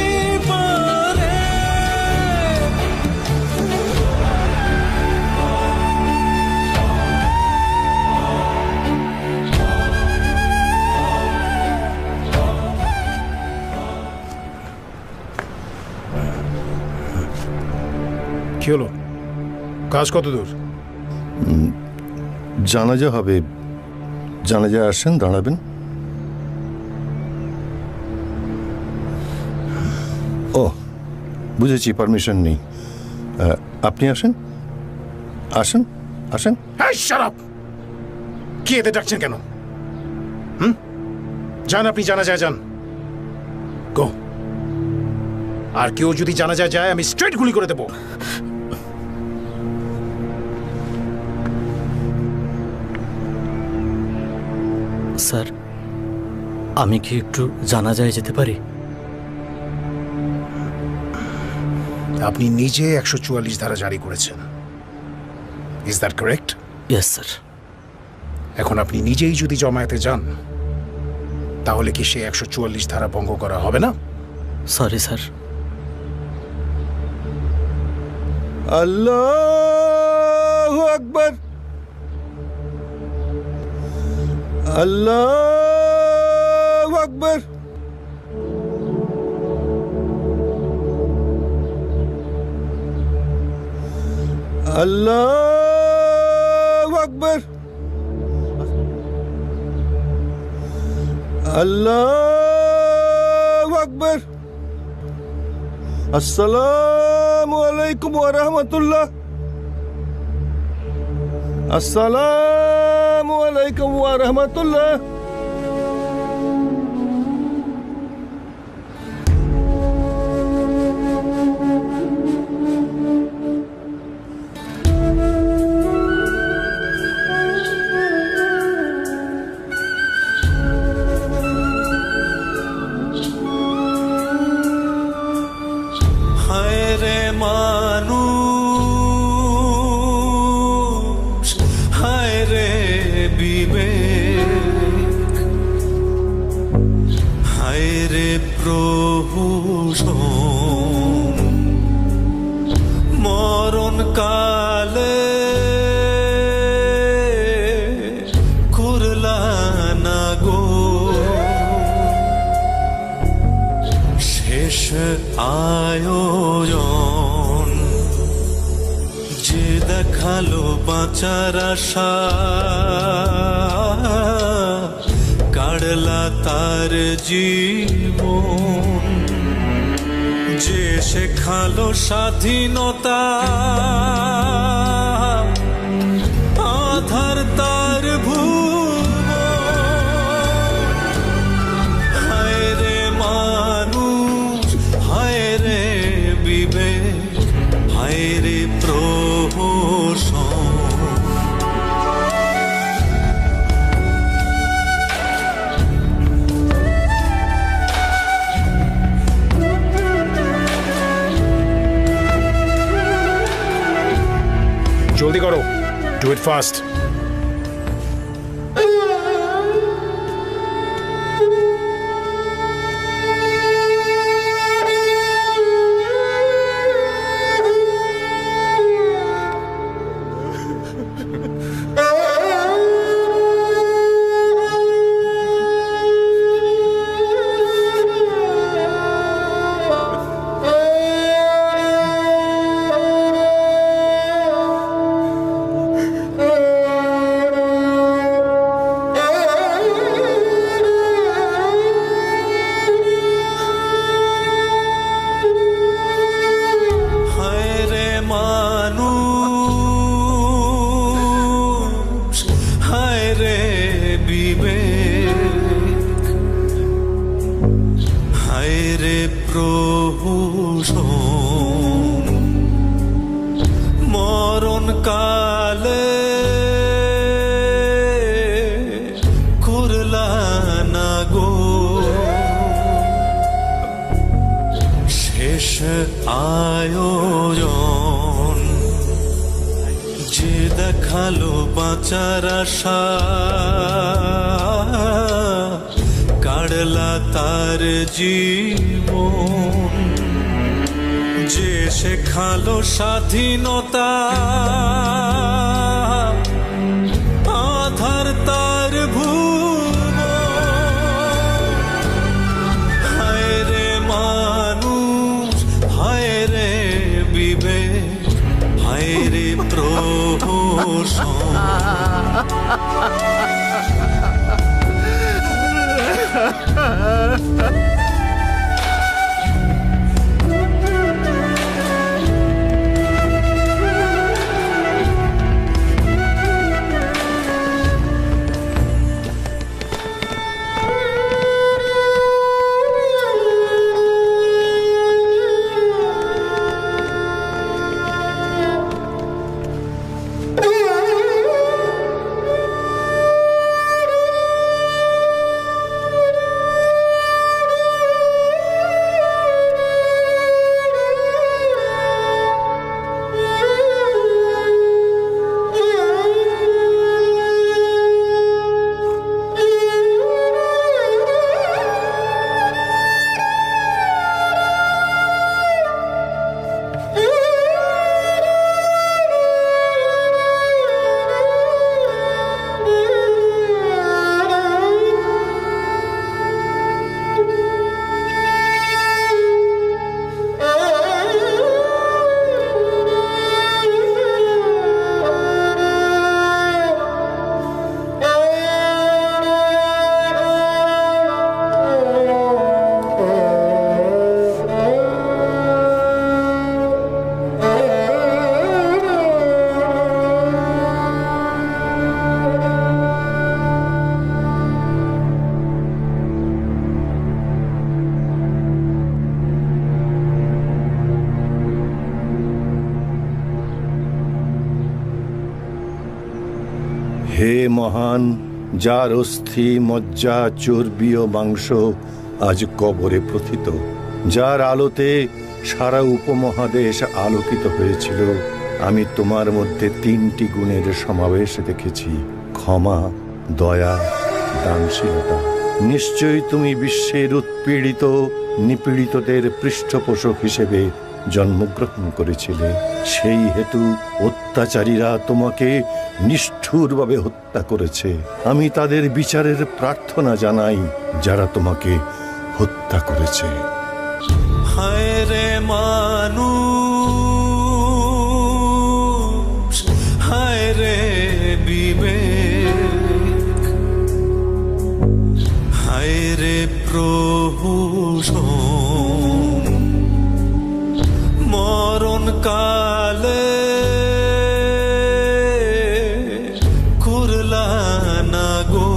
কি হলো? কাজ কত দূর? জানাজা হবে, জানাজা আসেন, দাঁড়াবেন। ও বুঝেছি, পারমিশন নেই। আপনি আসেন, আসেন, আসেন। Shut up! কি এদের ডাকছেন কেন? যান, আপনি জানা যায় যান, গো। আর কেউ যদি জানা যায় আমি স্ট্রেট গুলি করে দেবো। স্যার, আমি কি একটু জানাজায় যেতে পারি? আপনি নিজে 144 ধারা জারি করেছেন, is that correct? Yes sir. এখন আপনি নিজেই যদি জমায়েতে যান, তাহলে কি সে 144 ধারা ভঙ্গ করা হবে না? Sorry sir. আল্লাহু আকবার, আল্লাহু আকবার। আল্লাহু আকবার, আল্লাহু আকবার। আসসালামু আলাইকুম ওয়া রাহমাতুল্লাহ, আসসালামু আলাইকুম ওয়া রাহমাতুল্লাহ। হায় রে মানুষ, হায় রে বিবেক, হায় রে প্রহসন। মরণ কালে করলা না গো শেষ আয়োজন, যে দেখালো বাঁচার আশা, কাড়লা তার জীবন। যে শেখালো স্বাধীনতা আধার তার ভুবন। হায় রে মানুষ, হায় রে বিবেক, হায় রে প্রহসন। জলদি করো, ডু ইট ফাস্ট। মরণ কালে করলা না গো শেষ আয়োজন। যে দেখালো বাঁচার আশা কাড়লা তার জীবন। যে শেখালো স্বাধীনতা আধার তার ভুবন। হায় রে মানুষ, হায় রে বিবেক, হায় রে প্রহসন। হে মহান, যার অস্থি মজ্জা চর্বি ও মাংস আজ কবরে প্রথিত, যার আলোতে সারা উপমহাদেশ আলোকিত হয়েছিল, আমি তোমার মধ্যে 3টি গুণের সমাবেশ দেখেছি: ক্ষমা, দয়া, দানশীলতা। নিশ্চয়ই তুমি বিশ্বের উৎপীড়িত নিপীড়িতদের পৃষ্ঠপোষক হিসেবে জন্মগ্রহণ করেছিলে। সেই হেতু অত্যাচারীরা তোমাকে নিষ্ঠুরভাবে হত্যা করেছে। আমি তাদের বিচারের প্রার্থনা জানাই যারা তোমাকে হত্যা করেছে। হায় রে মানুষ, হায় রে বিবেক, হায় রে প্রহসন। কালে করলা না গো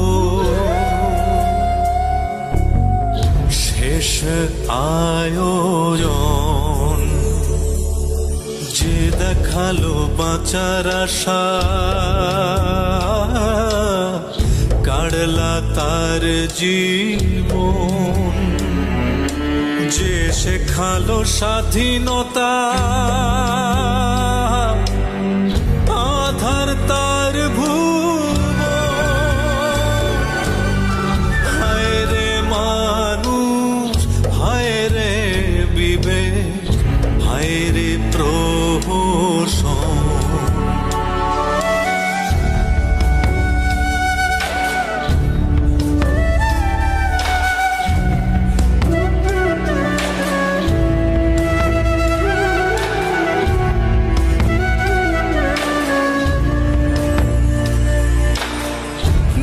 শেষ আয়োজন, যে দেখালো বাঁচার আশা কাড়লা তার জীবন, যে শেখালো স্বাধীনতা আধার তার ভুবন। হায় রে মানুষ, হায় রে বিবেক, হায় রে প্রহসন।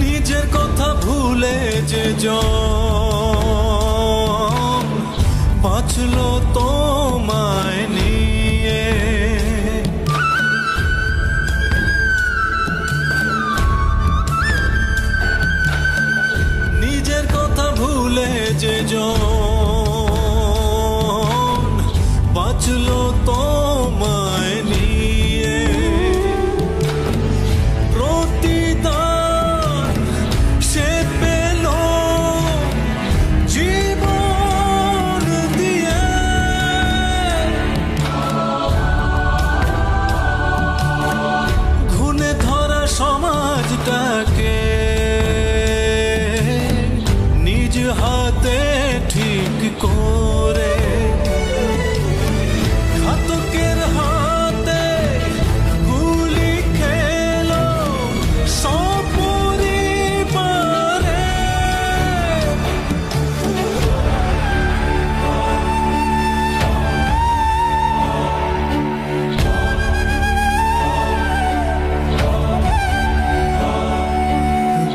নিজের কথা ভুলে যে জন বাঁচলো তোমায় নিয়ে, নিজের কথা ভুলে যে জন বাঁচলো তোমায় নিয়ে, প্রতিদান সে পেল জীবন দিয়ে। ঘুণে ধরা সমাজটাকে নিজ হাতে ঠিক করে, ঘাতকের হাতে গুলি খেলো সপরিবারে।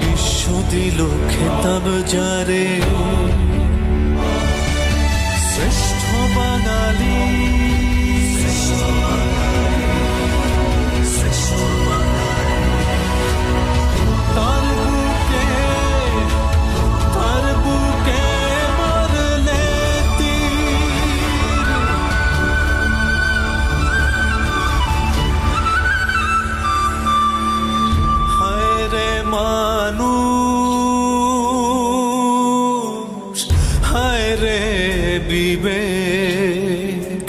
বিশ্ব দিল খেতাব যারে শ্রেষ্ঠ বাঙালি, তার বুকে মারলে তীর। হায় রে মানুষ, হায় রে বিবেক,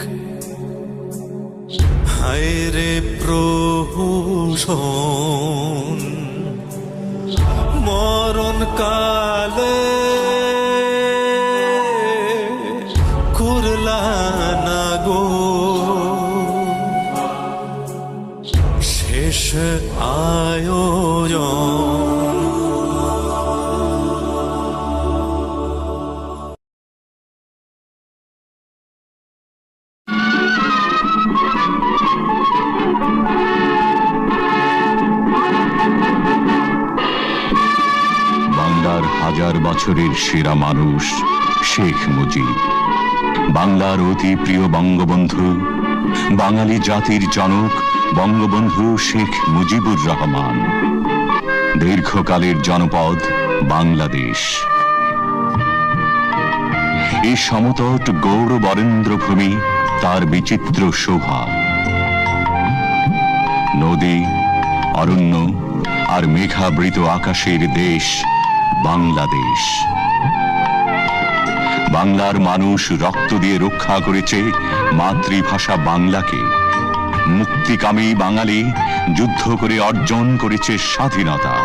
হায় রে প্রহসন। মরণ কালে করলা না গো শেষ আয়োজন। বাংলার হাজার বছরের সেরা মানুষ শেখ মুজিব, বাংলার অতি প্রিয় বঙ্গবন্ধু, বাঙালি জাতির জনক বঙ্গবন্ধু শেখ মুজিবুর রহমান, দীর্ঘকালের জনপদ বাংলাদেশ। এই সমতট গৌর বরেন্দ্র ভূমি তার বিচিত্র শোভা। নদী, অরণ্য আর মেঘাবৃত আকাশের দেশ বাংলাদেশ। বাংলার মানুষ রক্ত দিয়ে রক্ষা করেছে মাতৃভাষা বাংলাকে। মুক্তিকামী বাঙালি যুদ্ধ করে অর্জন করেছে স্বাধীনতা।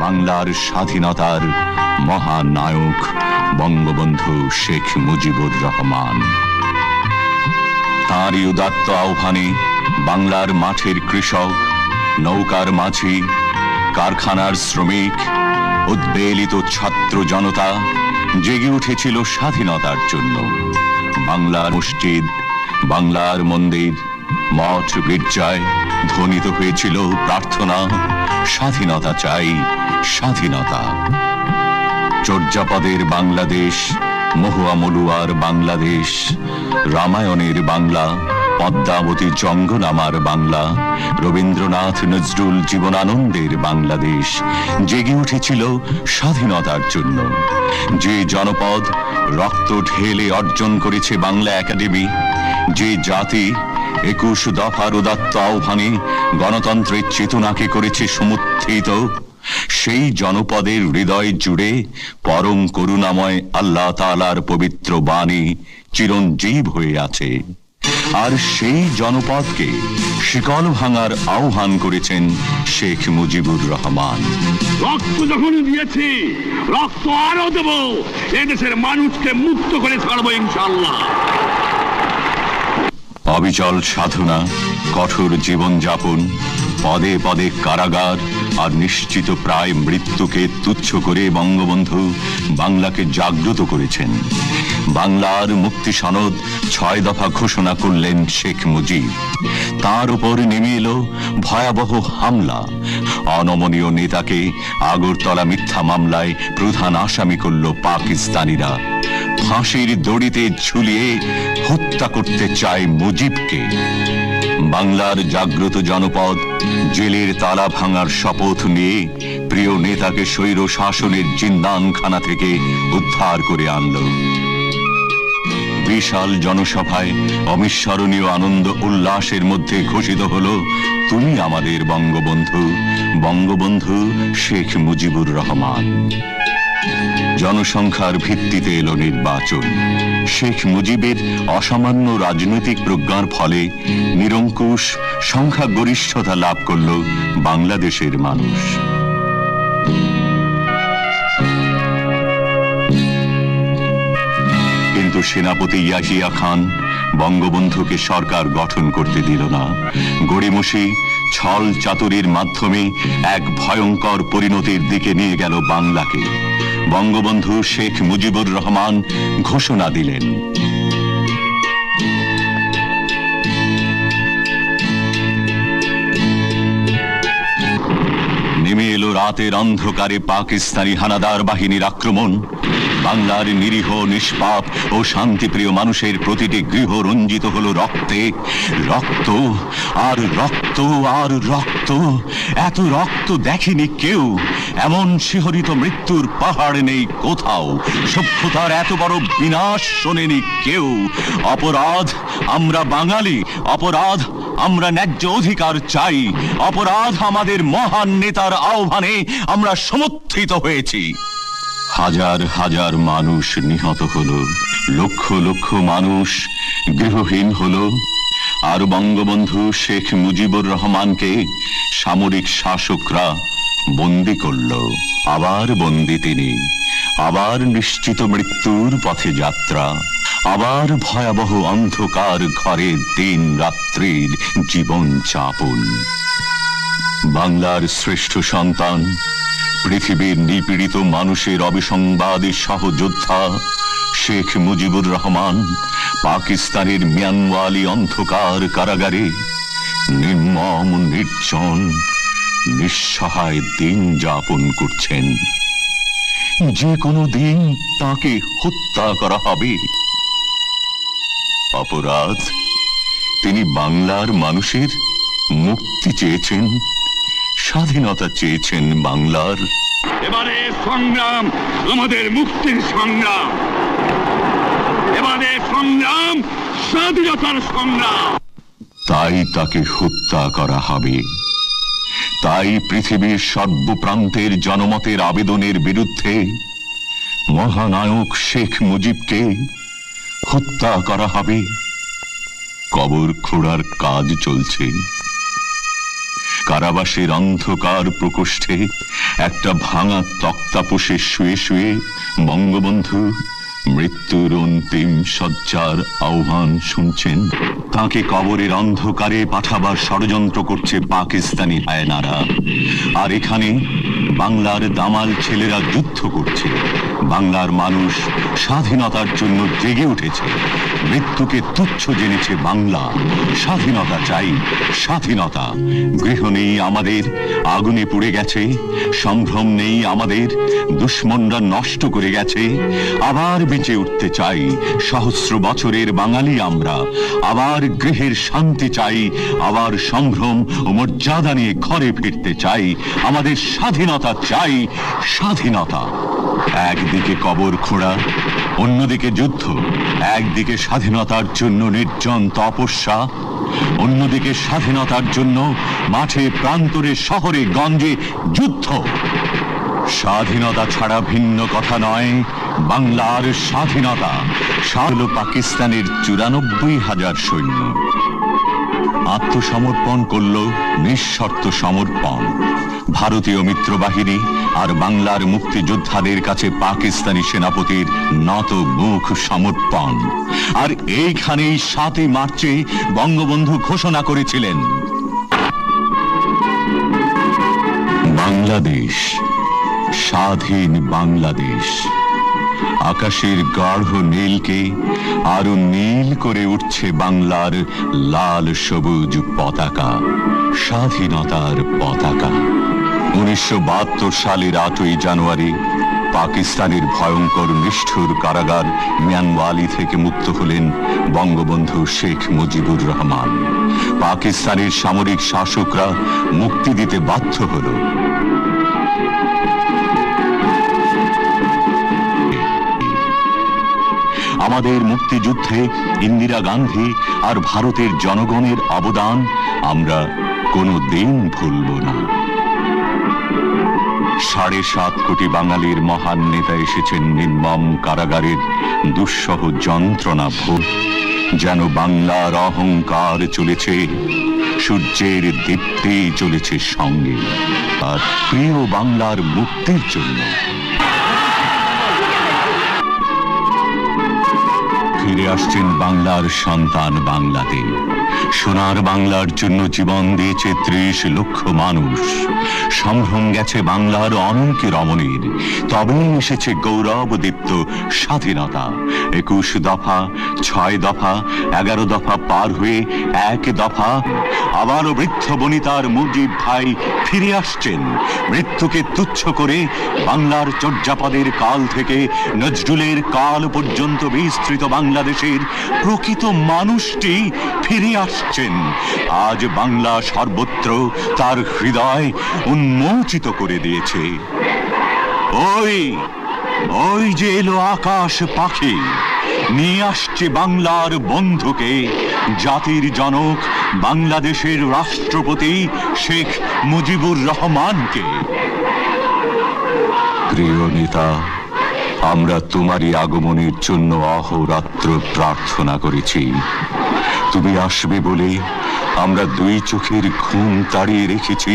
বাংলার স্বাধীনতার মহানায়ক বঙ্গবন্ধু শেখ মুজিবুর রহমান। তাঁরই উদাত্ত আহ্বানে বাংলার মাঠের কৃষক, নৌকার মাঝি, কারখানার শ্রমিক, উদ্বেলিত ছাত্র জনতা জেগে উঠেছিল স্বাধীনতার জন্য। বাংলার মসজিদ, বাংলার মন্দির, মঠ গির্জায় ধ্বনিত হয়েছিল প্রার্থনা, স্বাধীনতা চাই, স্বাধীনতা। চর্যাপদের বাংলাদেশ, মহুয়া মলুয়ার বাংলাদেশ, রামায়ণের বাংলা, পদ্মাবতী জঙ্গল আমার বাংলা, রবীন্দ্রনাথ নজরুল জীবনানন্দের বাংলাদেশ জেগে উঠেছিল স্বাধীনতার জন্য। যে জনপদ রক্ত ঢেলে অর্জন করেছে বাংলা একাডেমি, যে জাতি 21 দফার উদাত্ত আহ্বানে গণতন্ত্রের চেতনাকে করেছে সমুত্থিত, সেই জনপদের হৃদয় জুড়ে পরম করুণাময় আল্লাহ তাআলার পবিত্র বাণী চিরঞ্জীব হয়ে আছে। আর সেই জনপদকে শিকল ভাঙার আহ্বান করেছেন শেখ মুজিবুর রহমান। রক্ত যখন দিয়েছি, রক্ত আরো দেব, এদেশের মানুষকে মুক্ত করে ছাড়বো ইনশাআল্লাহ। অবিচল সাধনা, কঠোর জীবনযাপন, পদে পদে কারাগার আর নিশ্চিত প্রায় মৃত্যুকে তুচ্ছ করে বঙ্গবন্ধু বাংলাকে জাগ্রত করেছেন। বাংলার মুক্তি সনদ 6 দফা ঘোষণা করলেন শেখ মুজিব। তার উপর নেমে এলো ভয়াবহ হামলা। অনমনীয় নেতাকে আগরতলা মিথ্যা মামলায় প্রধান আসামি করল পাকিস্তানিরা। ফাঁসির দড়িতে ঝুলিয়ে হত্যা করতে চায় মুজিবকে। বাংলার জাগ্রত জনপদ জেলের তালা ভাঙার শপথ নিয়ে প্রিয় নেতাকে স্বৈর শাসনের জিন্দানখানা থেকে উদ্ধার করে আনল। বিশাল জনসভায় অবিস্মরণীয় আনন্দ উল্লাসের মধ্যে ঘোষিত হলো, তুমি আমাদের বঙ্গবন্ধু, বঙ্গবন্ধু শেখ মুজিবুর রহমান। জনসংখ্যার ভিত্তিতে এলো নির্বাচন। শেখ মুজিবের অসামান্য রাজনৈতিক প্রজ্ঞার ফলে নিরঙ্কুশ সংখ্যাগরিষ্ঠতা লাভ করল বাংলাদেশের মানুষ। কিন্তু সেনাপতি ইয়াহিয়া খান বঙ্গবন্ধুকে সরকার গঠন করতে দিল না। গড়িমসি ছল চাতুরির মাধ্যমে এক ভয়ঙ্কর পরিণতির দিকে নিয়ে গেল বাংলাকে। বঙ্গবন্ধু শেখ মুজিবুর রহমান ঘোষণা দিলেন, নেমে এলো রাতের অন্ধকারে পাকিস্তানি হানাদার বাহিনীর আক্রমণ। বাংলার নিরীহ নিষ্পাপ ও শান্তিপ্রিয় মানুষের প্রতিটি গৃহ রঞ্জিত হলো রক্তে। রক্ত আর রক্ত আর রক্ত, এত রক্ত দেখেনি কেউ। এমন শিহরিত মৃত্যুর পাহাড় নেই কোথাও। সভ্যতার এত বড় বিনাশ শোনেনি কেউ। অপরাধ আমরা বাঙালি, অপরাধ আমরা ন্যায্য অধিকার চাই, অপরাধ আমাদের মহান নেতার আহ্বানে আমরা সমর্থিত হয়েছি। হাজার হাজার মানুষ নিহত হলো, লক্ষ লক্ষ মানুষ গৃহহীন হলো। আর বঙ্গবন্ধু শেখ মুজিবুর রহমানকে সামরিক শাসকরা বন্দী করল। আবার বন্দী তিনি, আবার নিশ্চিত মৃত্যুর পথে যাত্রা, আবার ভয়াবহ অন্ধকার ঘরে দিন রাত্রির জীবন যাপন। বাংলার শ্রেষ্ঠ সন্তান, পৃথিবীর নিপীড়িত মানুষের অবিসংবাদী সহযোদ্ধা শেখ মুজিবুর রহমান পাকিস্তানের মিয়ানওয়ালি অন্ধকার কারাগারে নির্মম নির্জন নিঃসহায় দিন যাপন করছেন। যে কোনো দিন তাকে হত্যা করা হবে। অপরাধ, তিনি বাংলার মানুষের মুক্তি চেয়েছেন, স্বাধীনতা চেয়েছেন বাংলার। এবারে সংগ্রাম আমাদের মুক্তির সংগ্রাম, এবারে সংগ্রাম স্বাধীনতার সংগ্রাম। তাই তাকে হত্যা করা হবে। তাই পৃথিবীর সর্বপ্রান্তের জনমতের আবেদনের বিরুদ্ধে মহানায়ক শেখ মুজিবকে হত্যা করা হবে। কবর খোঁড়ার কাজ চলছে। কারাবাসের অন্ধকার প্রকোষ্ঠে একটা ভাঙা তক্তাপোষে শুয়ে শুয়ে বঙ্গবন্ধু মৃত্যুর অন্তিম শয্যার আহ্বান শুনছেন। তাকে কবরের অন্ধকারে পাঠাবার ষড়যন্ত্র করছে পাকিস্তানি হায়নারা। আর এখানে বাংলার দামাল ছেলেরা যুদ্ধ করছে। বাংলার মানুষ স্বাধীনতার জন্য জেগে উঠেছে, মৃত্যুকে তুচ্ছ জেনেছে বাংলা। স্বাধীনতা চাই, স্বাধীনতা। গৃহ নেই আমাদের, আগুনে পুড়ে গেছে। সম্ভ্রম নেই আমাদের, দুশ্মনরা নষ্ট করে গেছে। আবার বেঁচে উঠতে চাই, সহস্র বছরের বাঙালি আমরা। আবার গৃহের শান্তি চাই, আবার সম্ভ্রম ও মর্যাদা নিয়ে ঘরে ফিরতে চাই। আমাদের স্বাধীনতা চাই, স্বাধীনতা। একদিকে কবর খোঁড়া, অন্যদিকে যুদ্ধ। একদিকে স্বাধীনতার জন্য নির্জন তপস্যা, অন্যদিকে স্বাধীনতার জন্য মাঠে প্রান্তরে শহরে গঞ্জে যুদ্ধ। স্বাধীনতা ছাড়া ভিন্ন কথা নয় বাংলার স্বাধীনতা। হল পাকিস্তানের 94,000 সৈন্য আত্মসমর্পণ করল, নিঃশর্ত সমর্পণ। ভারতীয় মিত্রবাহিনী আর বাংলার মুক্তিযোদ্ধাদের কাছে পাকিস্তানি সেনাপতির নত মুখ সমর্পণ। আর এইখানেই 7 মার্চে বঙ্গবন্ধু ঘোষণা করেছিলেন, বাংলাদেশ, স্বাধীন বাংলাদেশ। আকাশের গাঢ় নীলকে আরো নীল করে উঠছে বাংলার লাল সবুজ পতাকা, স্বাধীনতার পতাকা। 1972 সালের 8ই জানুয়ারি পাকিস্তানের ভয়ঙ্কর নিষ্ঠুর কারাগার মিয়ানওয়ালি থেকে মুক্ত হলেন বঙ্গবন্ধু শেখ মুজিবুর রহমান। পাকিস্তানের সামরিক শাসকরা মুক্তি দিতে বাধ্য হল। আমাদের মুক্তিযুদ্ধে ইন্দিরা গান্ধী আর ভারতের জনগণের অবদান আমরা কোনোদিন ভুলব না। 7.5 কোটি বাঙালির মহান নেতা এসেছেন নির্মম কারাগারের দুঃসহ যন্ত্রণা ভোগ। যেন বাংলার অহংকার চলেছে, সূর্যের দীপ্তি চলেছে সঙ্গে। আর প্রিয় বাংলার মুক্তির জন্য ফিরে আসছেন বাংলার সন্তান বাংলাতে। সোনার বাংলার জন্য জীবন দিয়েছে 30 লক্ষ মানুষ। সম্ভ্রম গেছে বাংলার অনেক রমণীর, তবেই এসেছে গৌরবদীপ্ত স্বাধীনতা। 21 দফা, 6 দফা, 11 দফা পার হয়ে 1 দফা। আবারও বৃদ্ধ বনিতার মুজিব ভাই ফিরে আসছেন, মৃত্যুকে তুচ্ছ করে বাংলার চর্যাপদের কাল থেকে নজরুলের কাল পর্যন্ত বিস্তৃত বাংলাদেশের প্রকৃত মানুষটি ফিরে আসছেন। আজ বাংলা সর্বত্র তার হৃদয় উন্মোচিত করে দিয়েছে। ওই ওই যে এলো আকাশ পাখি, নিয়ে আসছে বাংলার বন্ধুকে, জাতির জনক বাংলাদেশের রাষ্ট্রপতি শেখ মুজিবুর রহমানকে। প্রিয় নেতা, আমরা তোমারই আগমনের জন্য অহোরাত্র প্রার্থনা করেছি। তুমি আসবে বলে আমরা 2 চোখের ঘুম তাড়িয়ে রেখেছি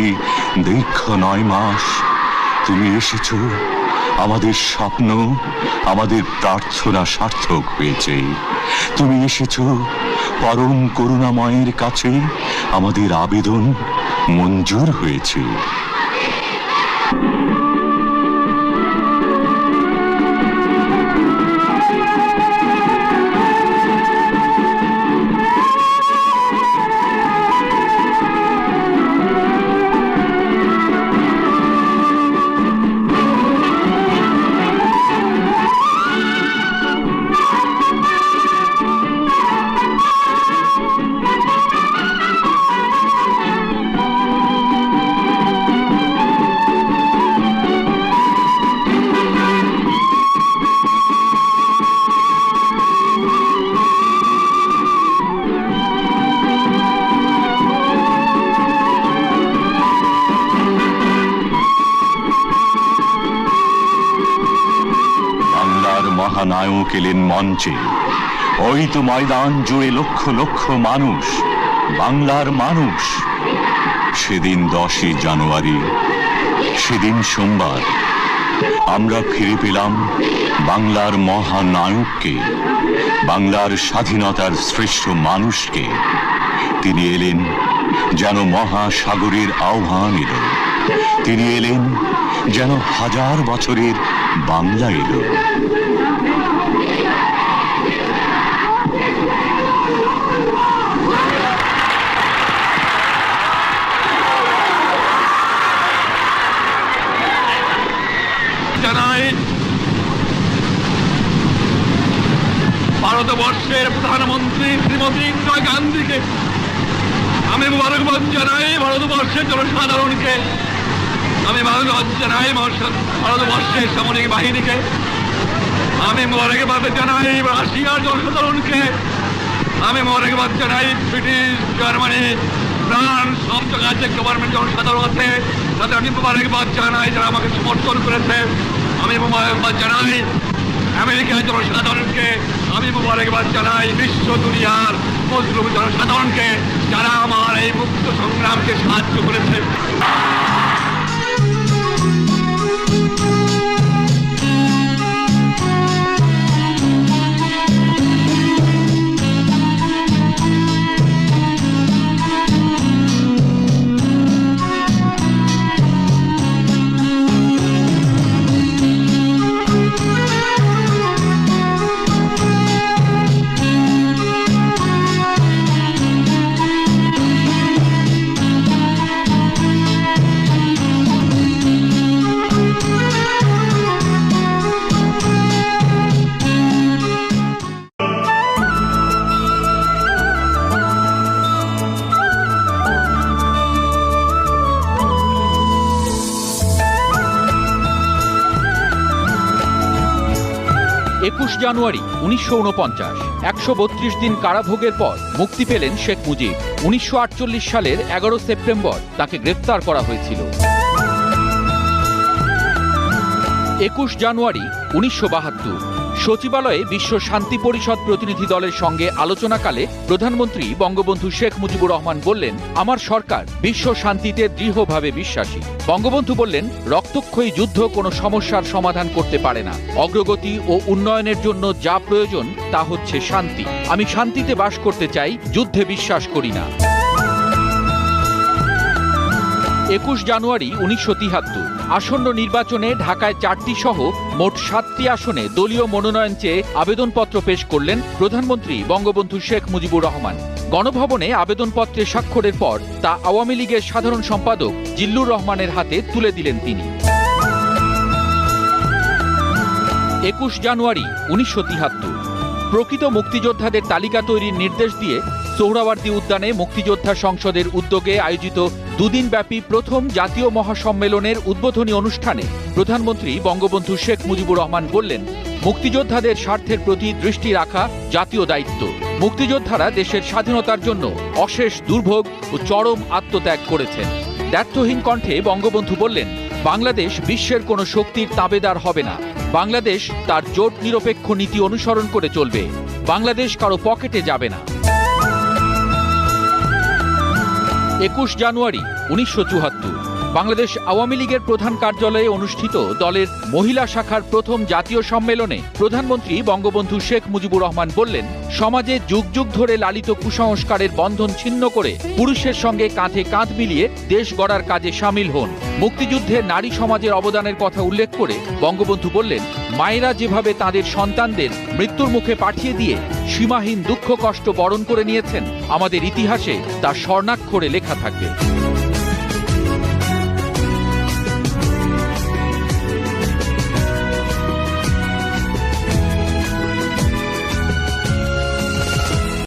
দীর্ঘ 9 মাস। তুমি এসেছো, আমাদের স্বপ্ন, আমাদের প্রার্থনা সার্থক হয়েছে। তুমি এসেছো, পরম করুণাময়ের কাছে আমাদের আবেদন মঞ্জুর হয়েছে। মহানায়ক এলেন মঞ্চে। ওই তো ময়দান জুড়ে লক্ষ লক্ষ মানুষ, বাংলার মানুষ। সেদিন 10ই জানুয়ারি, সেদিন সোমবার, আমরা ফিরে পেলাম বাংলার মহানায়ককে, বাংলার স্বাধীনতার শ্রেষ্ঠ মানুষকে। তিনি এলেন যেন মহাসাগরের আহ্বান এল। তিনি এলেন যেন হাজার বছরের বাংলা এলো। জানাই ভারতবর্ষের প্রধানমন্ত্রী শ্রীমতী ইন্দিরা গান্ধীকে আমি মুবারকবাদ জানাই, ভারতবর্ষের জনসাধারণকে আমি মুবারকবাদ জানাই, ভারতবর্ষের সামরিক বাহিনীকে আমি মুবারকবাদ জানাই, রাশিয়ার জনসাধারণকে আমি মুবারকবাদ জানাই, ব্রিটিশ, জার্মানি, ফ্রান্স, সব জায়গায় যে গভর্নমেন্ট জনসাধারণ আছে তাদের আমি মুবারকবাদ জানাই যারা আমাকে সমর্থন করেছে। আমি মুবারকবাদ জানাই আমেরিকার জনসাধারণকে, আমি মুবারকবাদ জানাই বিশ্ব দুনিয়ার মজলুম জনসাধারণকে যারা আমার এই মুক্ত সংগ্রামকে সাহায্য করেছে। জানুয়ারি 1949, 132 দিন কারাভোগের পর মুক্তি পেলেন শেখ মুজিব। 1948 সালের 11 সেপ্টেম্বর তাকে গ্রেফতার করা হয়েছিল। 21 জানুয়ারি 1972 সচিবালয়ে বিশ্ব শান্তি পরিষদ প্রতিনিধি দলের সঙ্গে আলোচনাকালে প্রধানমন্ত্রী বঙ্গবন্ধু শেখ মুজিবুর রহমান বললেন, আমার সরকার বিশ্ব শান্তিতে দৃঢ়ভাবে বিশ্বাসী। বঙ্গবন্ধু বললেন, রক্তক্ষয়ী যুদ্ধ কোনো সমস্যার সমাধান করতে পারে না। অগ্রগতি ও উন্নয়নের জন্য যা প্রয়োজন তা হচ্ছে শান্তি। আমি শান্তিতে বাস করতে চাই, যুদ্ধে বিশ্বাস করি না। 21 জানুয়ারি 1973 আসন্ন নির্বাচনে ঢাকায় 4টি সহ মোট 7টি আসনে দলীয় মনোনয়ন চেয়ে আবেদনপত্র পেশ করলেন প্রধানমন্ত্রী বঙ্গবন্ধু শেখ মুজিবুর রহমান। গণভবনে আবেদনপত্রে স্বাক্ষরের পর তা আওয়ামী লীগের সাধারণ সম্পাদক জিল্লুর রহমানের হাতে তুলে দিলেন তিনি। 21 জানুয়ারি 1973 প্রকৃত মুক্তিযোদ্ধাদের তালিকা তৈরির নির্দেশ দিয়ে সোহরাওয়ার্দী উদ্যানে মুক্তিযোদ্ধা সংসদের উদ্যোগে আয়োজিত দুদিনব্যাপী প্রথম জাতীয় মহাসম্মেলনের উদ্বোধনী অনুষ্ঠানে প্রধানমন্ত্রী বঙ্গবন্ধু শেখ মুজিবুর রহমান বললেন, মুক্তিযোদ্ধাদের স্বার্থের প্রতি দৃষ্টি রাখা জাতীয় দায়িত্ব। মুক্তিযোদ্ধারা দেশের স্বাধীনতার জন্য অশেষ দুর্ভোগ ও চরম আত্মত্যাগ করেছেন। দ্ব্যর্থহীন কণ্ঠে বঙ্গবন্ধু বললেন, বাংলাদেশ বিশ্বের কোনো শক্তির তাবেদার হবে না। বাংলাদেশ তার জোট নিরপেক্ষ নীতি অনুসরণ করে চলবে। বাংলাদেশ কারো পকেটে যাবে না। 21 জানুয়ারি 1974 বাংলাদেশ আওয়ামী লীগের প্রধান কার্যালয়ে অনুষ্ঠিত দলের মহিলা শাখার প্রথম জাতীয় সম্মেলনে প্রধানমন্ত্রী বঙ্গবন্ধু শেখ মুজিবুর রহমান বললেন, সমাজে যুগ যুগ ধরে লালিত কুসংস্কারের বন্ধন ছিন্ন করে পুরুষের সঙ্গে কাঁধে কাঁধ মিলিয়ে দেশ গড়ার কাজে সামিল হন। মুক্তিযুদ্ধে নারী সমাজের অবদানের কথা উল্লেখ করে বঙ্গবন্ধু বললেন, মায়েরা যেভাবে তাদের সন্তানদের মৃত্যুর মুখে পাঠিয়ে দিয়ে সীমাহীন দুঃখ কষ্ট বরণ করে নিয়েছেন, আমাদের ইতিহাসে তা স্বর্ণাক্ষরে লেখা থাকবে।